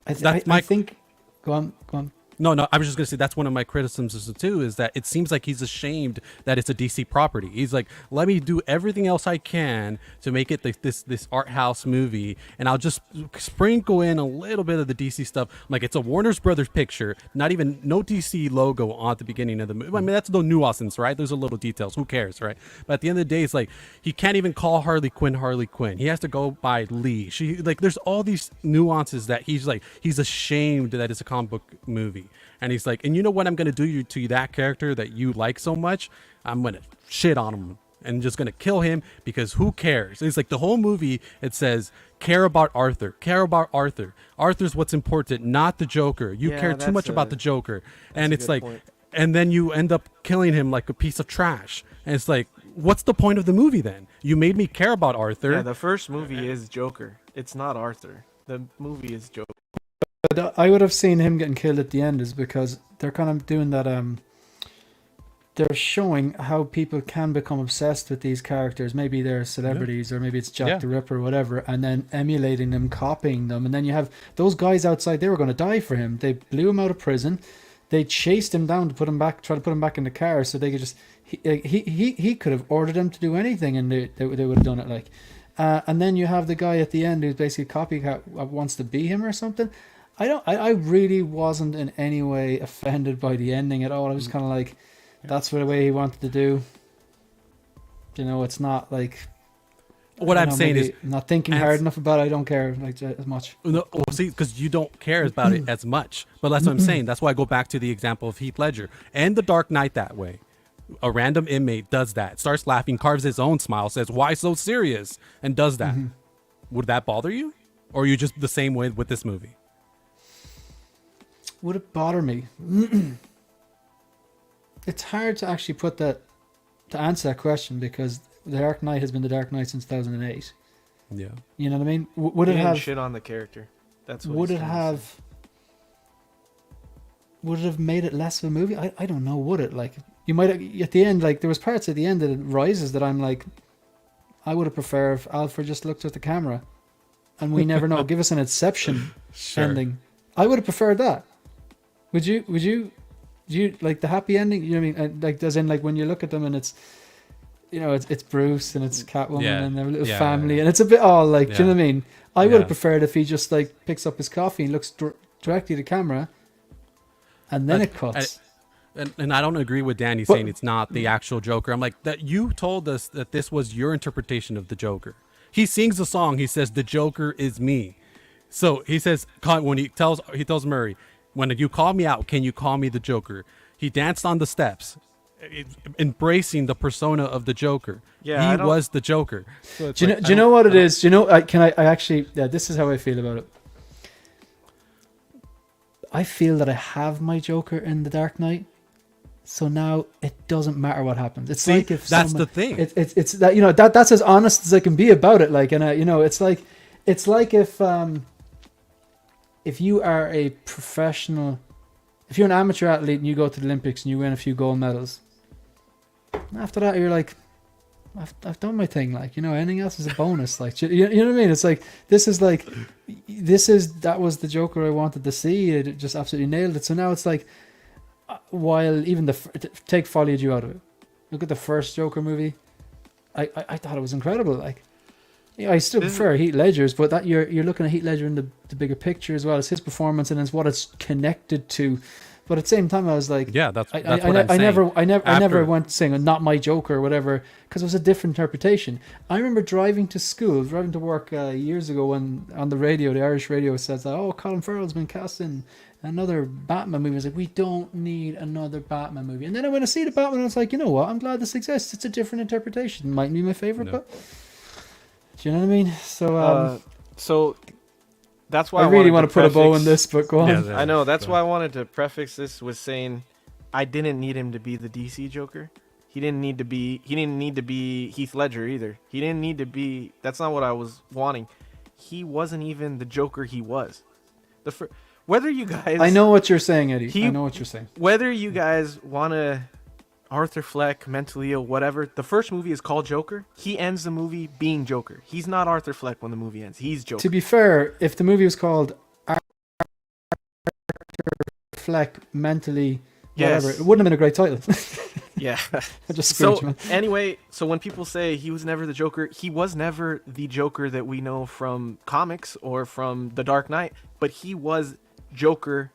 I think. Go on. No, I was just gonna say that's one of my criticisms too, is that it seems like he's ashamed that it's a DC property. He's like, let me do everything else I can to make it this art house movie, and I'll just sprinkle in a little bit of the DC stuff. Like, it's a Warner Brothers picture, no DC logo on the beginning of the movie. I mean, that's no nuisance, right? There's a little details. Who cares, right? But at the end of the day, it's like he can't even call Harley Quinn. He has to go by Lee. There's all these nuances that he's ashamed that it's a comic book movie. And he's like, and you know what I'm going to do to that character that you like so much? I'm going to shit on him and just going to kill him because who cares? It's like the whole movie, it says, care about Arthur. Arthur's what's important, not the Joker. You Yeah, care too that's much about the Joker. And a it's good like, point. and then you end up killing him like a piece of trash. And it's like, what's the point of the movie then? You made me care about Arthur. Yeah, the first movie is Joker. It's not Arthur. The movie is Joker. But I would have seen him getting killed at the end is because they're kind of doing that. They're showing how people can become obsessed with these characters. Maybe they're celebrities, or maybe it's Jack the Ripper or whatever, and then emulating them, copying them. And then you have those guys outside. They were going to die for him. They blew him out of prison. They chased him down to try to put him back in the car so they could just. He could have ordered them to do anything, and they would have done it. Like, and then you have the guy at the end who's basically copycat, wants to be him or something. I really wasn't in any way offended by the ending at all. I was kind of like, that's the way he wanted to do. It's not like. What I'm saying is, I'm not thinking hard enough about it. I don't care as much. No, see, because you don't care about it as much. But that's what I'm saying. That's why I go back to the example of Heath Ledger and The Dark Knight that way. A random inmate does that, starts laughing, carves his own smile, says, "Why so serious?" and does that. Would that bother you? Or are you just the same way with this movie? Would it bother me? It's hard to actually to answer that question because The Dark Knight has been The Dark Knight since 2008. Yeah. You know what I mean? Would He it didn't have? shit on the character. That's what Would he's it trying to say. have? Would it have made it less of a movie? I don't know. Would it? Like, you might at the end, like there was parts at the end that it rises that I'm like, I would have preferred if Alfred just looked at the camera, and we never know. Give us an Inception ending. I would have preferred that. Would you? Do you like the happy ending? You know what I mean? Like, as in, like when you look at them and it's, it's Bruce and it's Catwoman and their little family, and it's a bit all like, do you know what I mean? I would have preferred if he just like picks up his coffee and looks directly at the camera, and then it cuts. And I don't agree with Danny saying it's not the actual Joker. I'm like, that you told us that this was your interpretation of the Joker. He sings a song. He says, "The Joker is me." So he says, when he tells Murray, "When you call me out, can you call me the Joker?" He danced on the steps, embracing the persona of the Joker. Yeah, he was the Joker. So do you know what it is? Do you know? I actually? Yeah, this is how I feel about it. I feel that I have my Joker in The Dark Knight, so now it doesn't matter what happens. It's like if that's the thing. It's that that's as honest as I can be about it. Like, and it's like if you are a professional, if you're an amateur athlete and you go to the Olympics and you win a few gold medals, after that you're like, I've done my thing. Like, you know, anything else is a bonus. Like, you know what I mean? It's like that was the Joker I wanted to see. It just absolutely nailed it. So now it's like, while even take Folie À Deux out of it, look at the first Joker movie. I thought it was incredible. Like, I still prefer Heath Ledger's, but that you're looking at Heath Ledger in the bigger picture as well as his performance and as what it's connected to. But at the same time, I was like, yeah, that's what I I'm saying. I never went saying not my Joker or whatever, because it was a different interpretation. I remember driving to work years ago, when on the radio, the Irish radio says that, oh, Colin Farrell's been cast in another Batman movie. I was like, we don't need another Batman movie. And then I went to see the Batman, and I was like, you know what? I'm glad this exists. It's a different interpretation. It mightn't be my favorite, but do you know what I mean? So that's why I really want to put a bow in this, but go on. Yeah, I know. That's why I wanted to prefix this with saying I didn't need him to be the DC Joker. He didn't need to be Heath Ledger either. He didn't need to be. That's not what I was wanting. He wasn't even the Joker he was. Whether you guys, I know what you're saying, Eddie. I know what you're saying. Whether you guys want to Arthur Fleck, mentally ill, whatever. The first movie is called Joker. He ends the movie being Joker. He's not Arthur Fleck when the movie ends. He's Joker. To be fair, if the movie was called Arthur Fleck, mentally whatever, it wouldn't have been a great title. Yeah. So anyway, so when people say he was never the Joker, he was never the Joker that we know from comics or from The Dark Knight, but he was Joker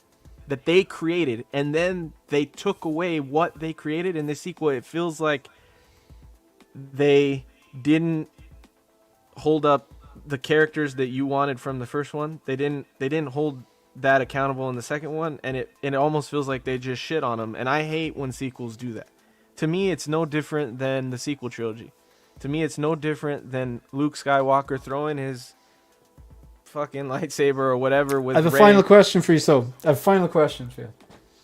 that they created, and then they took away what they created in this sequel. It feels like they didn't hold up the characters that you wanted from the first one. They didn't hold that accountable in the second one, and it almost feels like they just shit on them. And I hate when sequels do that. To me, it's no different than the sequel trilogy. To me, it's no different than Luke Skywalker throwing his fucking lightsaber or whatever with I have a Rey. final question for you. So, I have a final question for you.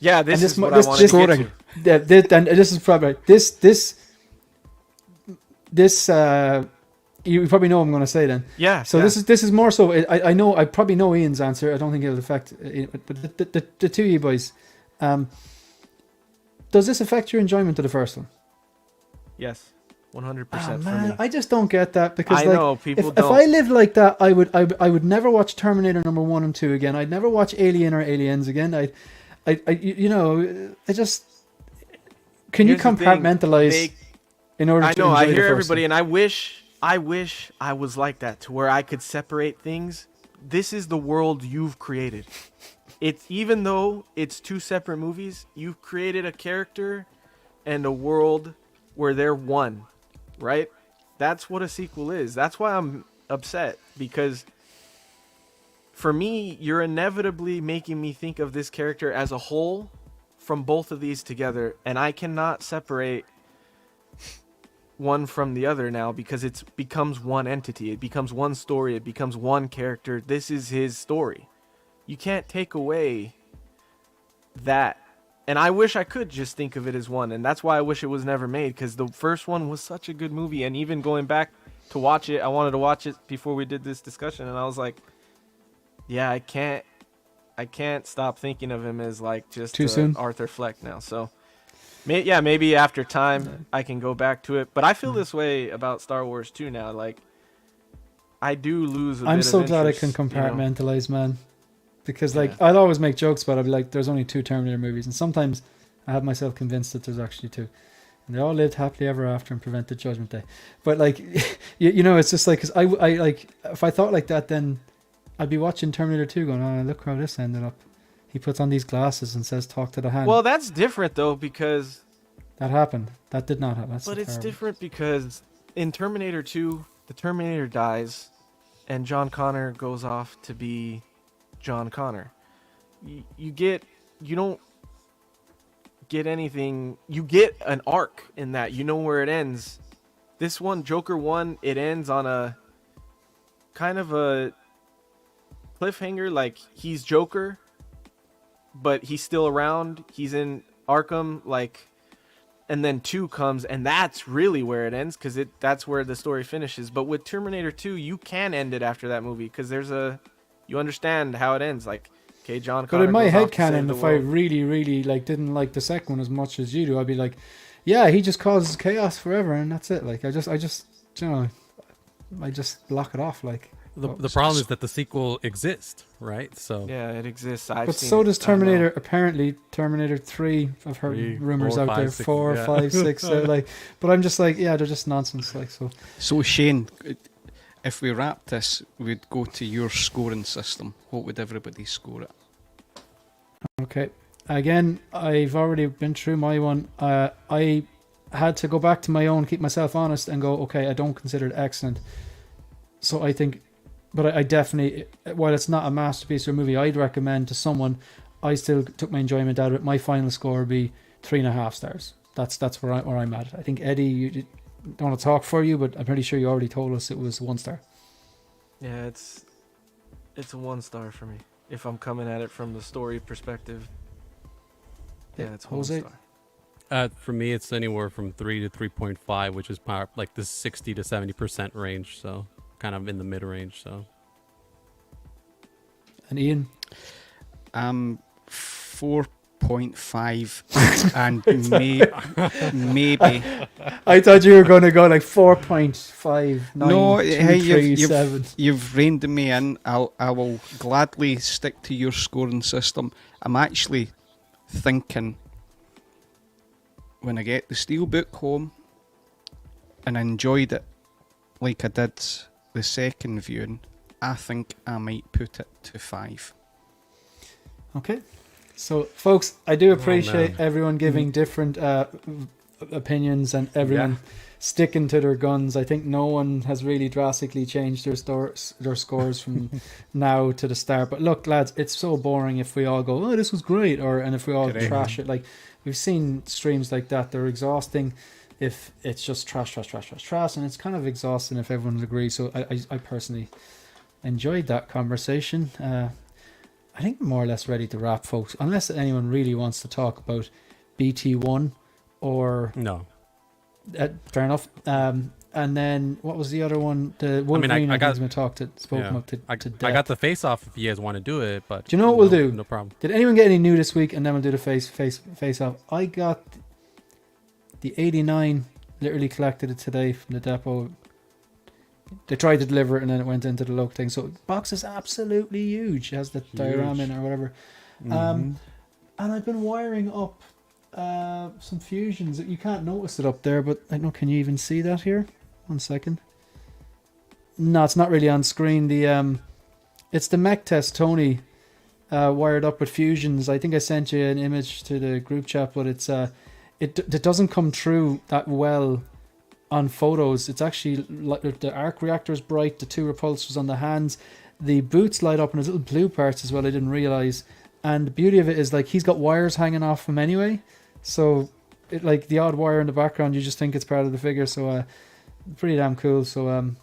Yeah, this is what I want to get to. And this is probably this. You probably know what I'm going to say then. Yeah. So this is more so. I know. I probably know Ian's answer. I don't think it'll affect. But the two of you boys. Does this affect your enjoyment of the first one? Yes, 100% for Man, me. I just don't get that because I know people don't. If I lived like that, I would never watch Terminator number 1 and 2 again. I'd never watch Alien or Aliens again. I just can you compartmentalize in order to enjoy I hear the first everybody, one? and I wish I was like that, to where I could separate things. This is the world you've created. It's, even though it's two separate movies, you've created a character and a world where they're one, right? That's what a sequel is. That's why I'm upset, because for me, you're inevitably making me think of this character as a whole from both of these together, and I cannot separate one from the other now, because it becomes one entity. It becomes one story. It becomes one character. This is his story. You can't take away that. And I wish I could just think of it as one. And that's why I wish it was never made, because the first one was such a good movie. And even going back to watch it, I wanted to watch it before we did this discussion. And I was like, yeah, I can't stop thinking of him as like just too soon Arthur Fleck now. So maybe after time I can go back to it. But I feel this way about Star Wars too now. Like, I do lose a bit I'm of so glad I interest, can compartmentalize, man. Because like Yeah. I'll always make jokes about it. I'll be like, there's only 2 Terminator movies, and sometimes I have myself convinced that there's actually 2, and they all lived happily ever after and prevented Judgment Day. But like, you know, it's just like, cause I like, if I thought like that, then I'd be watching Terminator 2 going, oh, look how this ended up. He puts on these glasses and says, talk to the hand. Well, that's different though, because that happened. That did not happen. but it's different because in Terminator 2, the Terminator dies, and John Connor goes off to be John Connor. You don't get anything. You get an arc in that. You know where it ends. This one, Joker 1, it ends on a kind of a cliffhanger. Like, he's Joker, but he's still around. He's in Arkham, like, and then 2 comes, and that's really where it ends, because that's where the story finishes. But with Terminator 2, you can end it after that movie, because you understand how it ends. Like, okay, John Connor. But in my goes head off to save canon, the if I world. really, really like didn't like the second one as much as you do, I'd be like, yeah, he just causes chaos forever, and that's it. Like I just I just block it off. Like The problem is that the sequel exists, right? So Yeah, it exists. but so does Terminator. Apparently, Terminator 3. I've heard 3, rumors 4, out 5, there. 6, 4, yeah. 5, 6. Like, but I'm just like, yeah, they're just nonsense. Like so. So Shane, if we wrap this, we'd go to your scoring system. What would everybody score it? Okay. Again, I've already been through my one. I had to go back to my own, keep myself honest, and go, okay, I don't consider it excellent. So I think, but I definitely, while it's not a masterpiece or a movie I'd recommend to someone, I still took my enjoyment out of it. My final score would be 3.5 stars. That's where I'm at. I think Eddie, you don't want to talk for you, but I'm pretty sure you already told us it was 1 star. Yeah, it's a 1 star for me. If I'm coming at it from the story perspective, yeah, it's 1 Jose? star. for me, it's anywhere from 3 to 3.5, which is like the 60 to 70% range. So kind of in the mid range. So. And Ian? 4.5 and maybe. I thought you were going to go like 4.5. No, hey, 7. you've reined me in. I will gladly stick to your scoring system. I'm actually thinking when I get the Steelbook home and I enjoyed it like I did the second viewing, I think I might put it to 5. Okay. So, folks, I do appreciate man. everyone giving different opinions and everyone sticking to their guns. I think no one has really drastically changed their scores from now to the start. But look, lads, it's so boring if we all go, oh, this was great, and if we all trash it. Like, we've seen streams like that. They're exhausting if it's just trash, and it's kind of exhausting if everyone agrees. So I personally enjoyed that conversation. I think we're more or less ready to wrap, folks. Unless anyone really wants to talk about BT1 or... No. Fair enough. And then, what was the other one? The Wolverine, I got spoken up to death. I got the face-off if you guys want to do it, but... Do you know what we'll do? No problem. Did anyone get any new this week? And then we'll do the face-off. I got the 89, literally collected it today from the depot. They tried to deliver it and then it went into the local thing. So the box is absolutely huge. It has the diorama in it or whatever. And I've been wiring up some fusions. You can't notice it up there, but I don't know. Can you even see that here? 1 second. No, it's not really on screen. It's the mech test Tony wired up with fusions. I think I sent you an image to the group chat, but it doesn't come through that well on photos. It's actually like the arc reactor is bright, the 2 repulsors on the hands, the boots light up, and there's little blue parts as well. I didn't realize. And the beauty of it is, like, he's got wires hanging off him anyway, so it, like, the odd wire in the background, you just think it's part of the figure. So pretty damn cool. So and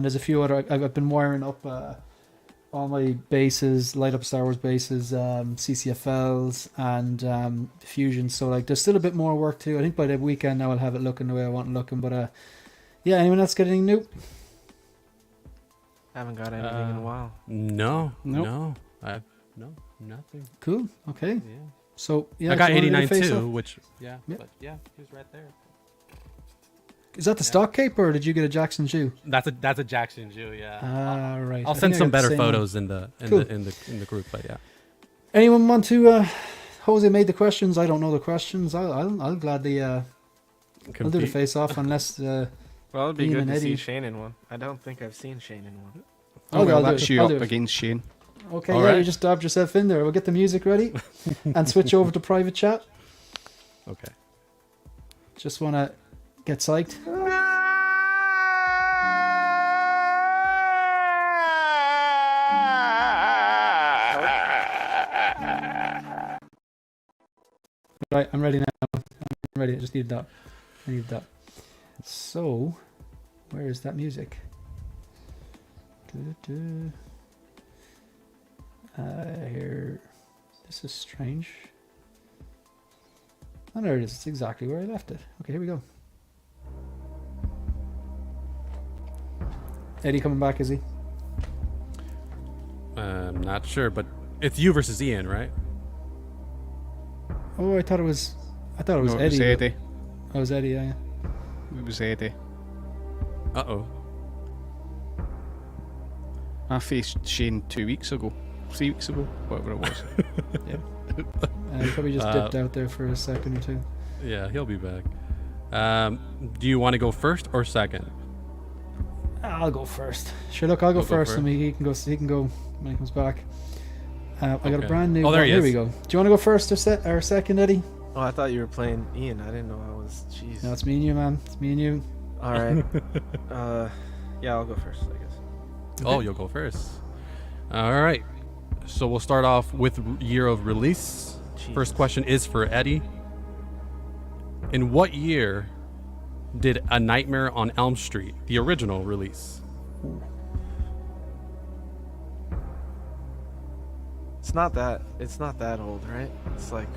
there's a few other. I've been wiring up all my bases, light up Star Wars bases, CCFLs, and fusions. So, like, there's still a bit more work to do. I think by the weekend now I'll have it looking the way I want it looking. But yeah, anyone else get anything new? Haven't got anything in a while. No. Nope. No, nothing. Cool. Okay. Yeah. So yeah, I got do you wanna 89 do the face-off? too, which Yeah. but yeah, he was right there. Is that the stock cape, or did you get a Jackson Jew? That's a Jackson Jew, yeah. Right. I'll I send think I some got the better same one. photos in the in the group, but yeah. Anyone want to? Jose made the questions. I don't know the questions. I'll gladly I'll do the face off unless. Well, it'd be Ian good and to see Eddie. Shane in one. I don't think I've seen Shane in one. Oh, well, I'll do that's it. you I'll up do it. against Shane. Okay, All yeah, right. you just dabbed yourself in there. We'll get the music ready and switch over to private chat. Okay. Just want to get psyched. Right, I'm ready now. I'm ready. I just need that. I need that. So, where is that music? Here. This is strange. Oh, there it is. It's exactly where I left it. Okay, here we go. Eddie coming back, is he? I'm not sure, but it's you versus Ian, right? Oh, I thought it was No, it was Eddie. Eddie. Oh, it was Eddie, yeah. It was Eddie. Uh-oh. I faced Shane 2 weeks ago. 3 weeks ago, whatever it was. He probably just dipped out there for a second or two. Yeah, he'll be back. Do you want to go first or second? I'll go first. Sure, look, I'll go You'll go first, first. and he can go. He can go when he comes back. I got a Okay. brand new. Oh, there he here is. we go. Do you want to go first or second, Eddie? Oh, I thought you were playing Ian. I didn't know I was. Jeez. No, it's me and you, man. It's me and you. All right. Yeah, I'll go first, I guess. Oh, you'll go first. All right. So we'll start off with year of release. Jesus. First question is for Eddie. In what year did A Nightmare on Elm Street, the original, release? It's not that old, right? It's like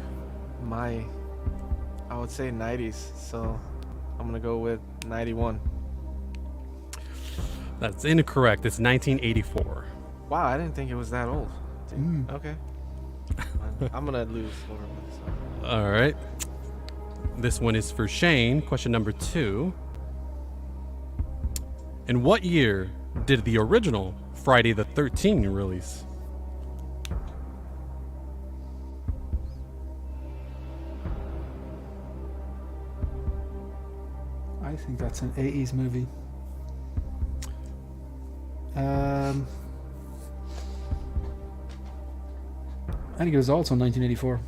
I would say 90s. So I'm gonna go with 91. That's incorrect. It's 1984. Wow, I didn't think it was that old. Dude. Okay. I'm gonna lose for him. So. All right. This one is for Shane. Question number 2. In what year did the original Friday the 13th release? I think that's an 80s movie. I think it was also 1984.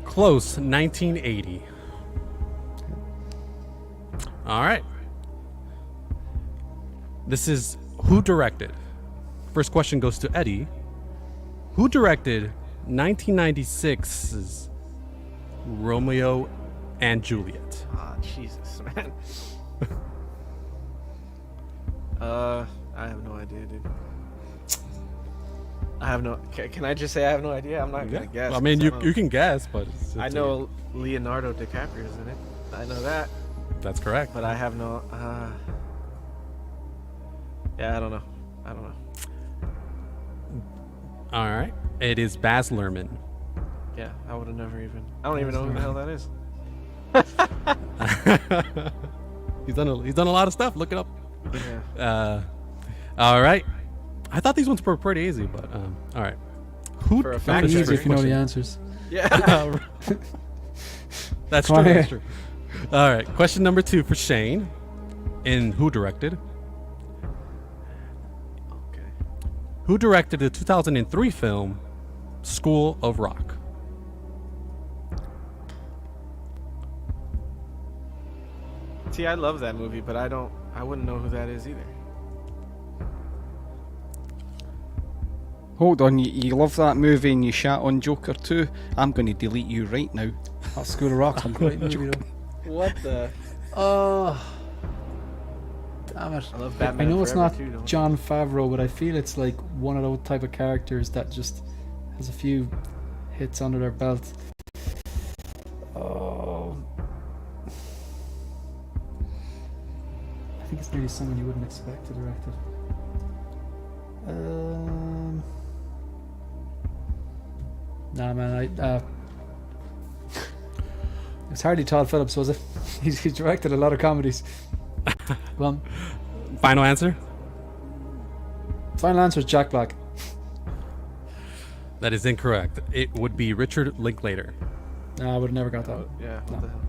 Close, 1980. All right. This is who directed. First question goes to Eddie. Who directed 1996's Romeo and Juliet? Ah, Jesus, man. I have no idea, dude. I have no. Can I just say I have no idea? I'm not gonna guess. I mean, 'cause you can guess, but I know Leonardo DiCaprio's in it. I know that, that's correct. but I have no. Yeah, I don't know. All right. It is Baz Luhrmann. Yeah, I would have never even. I don't even know who the hell that is. He's done a lot of stuff. Look it up. Yeah. All right. I thought these ones were pretty easy, but all right. Who For a Very fact easy checker. if you know the answers. Yeah. That's Come true. on That's here. true. All right. Question number 2 for Shane. In who directed? Okay. Who directed the 2003 film School of Rock? See, I love that movie, but I wouldn't know who that is either. Hold on, you love that movie and you shat on Joker too? I'm going to delete you right now. Oh, School of Rock's a great movie, though. What the? Oh, damn it! I love I Batman know it's Forever not too, don't I? John Favreau, but I feel it's like one of those type of characters that just has a few hits under their belt. Oh, I think it's maybe someone you wouldn't expect to direct it. Nah, man, it's hardly Todd Phillips, was it? He's directed a lot of comedies. Well, Final answer? final answer is Jack Black. That is incorrect. It would be Richard Linklater. Nah, I would have never got that. Yeah. What No. the hell?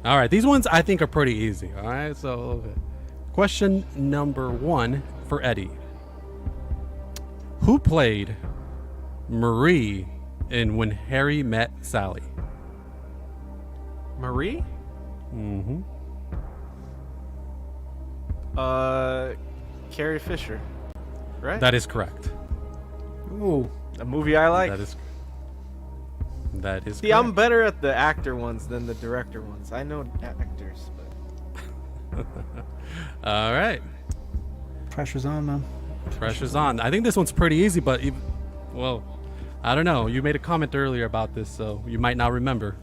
All right, these ones I think are pretty easy. All right, so okay. Question number 1 for Eddie. Who played Marie in When Harry Met Sally? Marie? Mm-hmm. Carrie Fisher, right? That is correct. Ooh, A movie I like. That is See, correct. I'm better at the actor ones than the director ones. I know actors, but All right. pressure's on, man. Pressure's on. I think this one's pretty easy, but well, I don't know. You made a comment earlier about this, so you might not remember.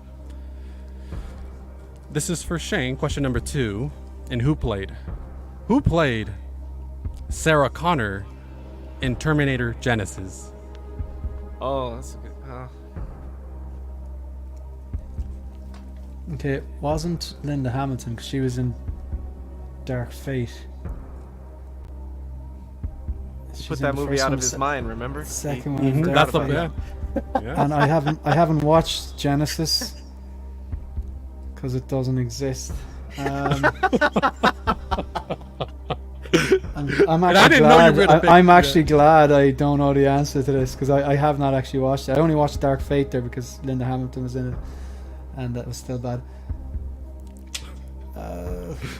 This is for Shane. Question number 2. And who played? Who played Sarah Connor in Terminator Genesis? oh, that's a good. Okay, it wasn't Linda Hamilton because she was in Dark Fate. He She's put in that the movie first out one, of his mind, remember? second He one. forgot That's the about it. yeah. And I haven't watched Genesis because it doesn't exist. I'm I actually didn't know you glad. were gonna pick- I'm actually glad I don't know the answer to this because I have not actually watched it. I only watched Dark Fate there because Linda Hamilton was in it, and that was still bad.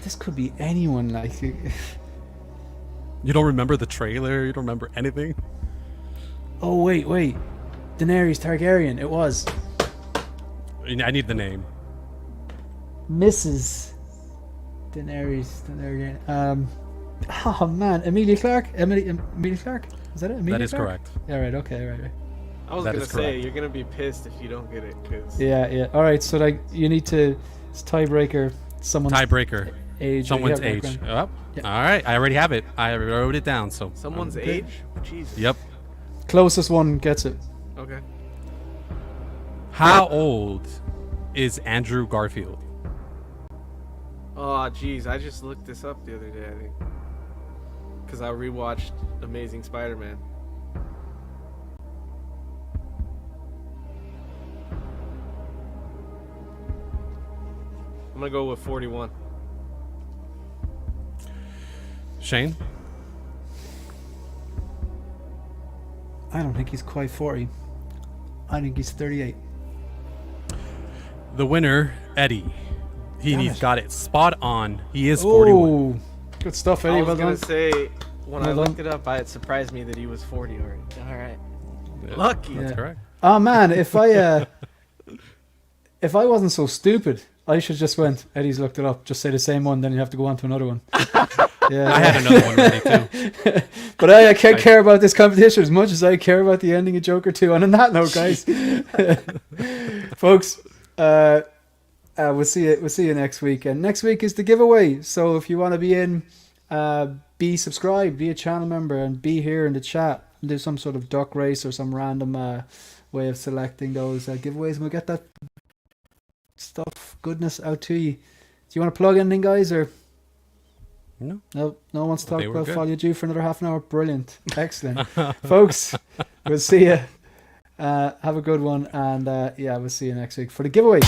This could be anyone. Like, You don't remember the trailer? You don't remember anything? oh wait, Daenerys Targaryen. It was I need the name. Mrs. Daenerys Targaryen. Oh man, Emilia Clarke. Emilia Clarke. Is that it? Emilia That is Clarke? correct. Yeah, right. Okay, right. I was That gonna is say correct. you're gonna be pissed if you don't get it, cause Yeah. All right. So like, you need to. It's tiebreaker. Someone's Tiebreaker. age. or- Someone's yeah, age. background. Up. Yeah. All right. I already have it. I wrote it down. So someone's good. age. Jesus. Yep. Closest one gets it. Okay. How old is Andrew Garfield? Oh, jeez, I just looked this up the other day, I think, because I rewatched Amazing Spider-Man. I'm gonna go with 41. Shane? I don't think he's quite 40. I think he's 38. The winner, Eddie. Damn He's it. got it spot on. He is 41. Oh, good stuff, Eddie. I Well was gonna done. say when I Well looked done. it up, it surprised me that he was 40 already. All right, Yeah, lucky. That's Yeah. correct. Oh man, if I wasn't so stupid, I should just went. Eddie's looked it up. Just say the same one, then you have to go on to another one. Yeah, I had another one ready too. but I can't care about this competition as much as I care about the ending of Joker 2. And on that note, guys, folks, we'll see you next week. And next week is the giveaway. So if you want to be in, be subscribed, be a channel member, and be here in the chat. Do some sort of duck race or some random way of selecting those giveaways, and we'll get that stuff goodness out to you. Do you want to plug anything, guys, or No. no one wants to talk They were about good. Folie À Deux for another half an hour? Brilliant. Excellent. Folks, we'll see you. Have a good one, and yeah, we'll see you next week for the giveaway.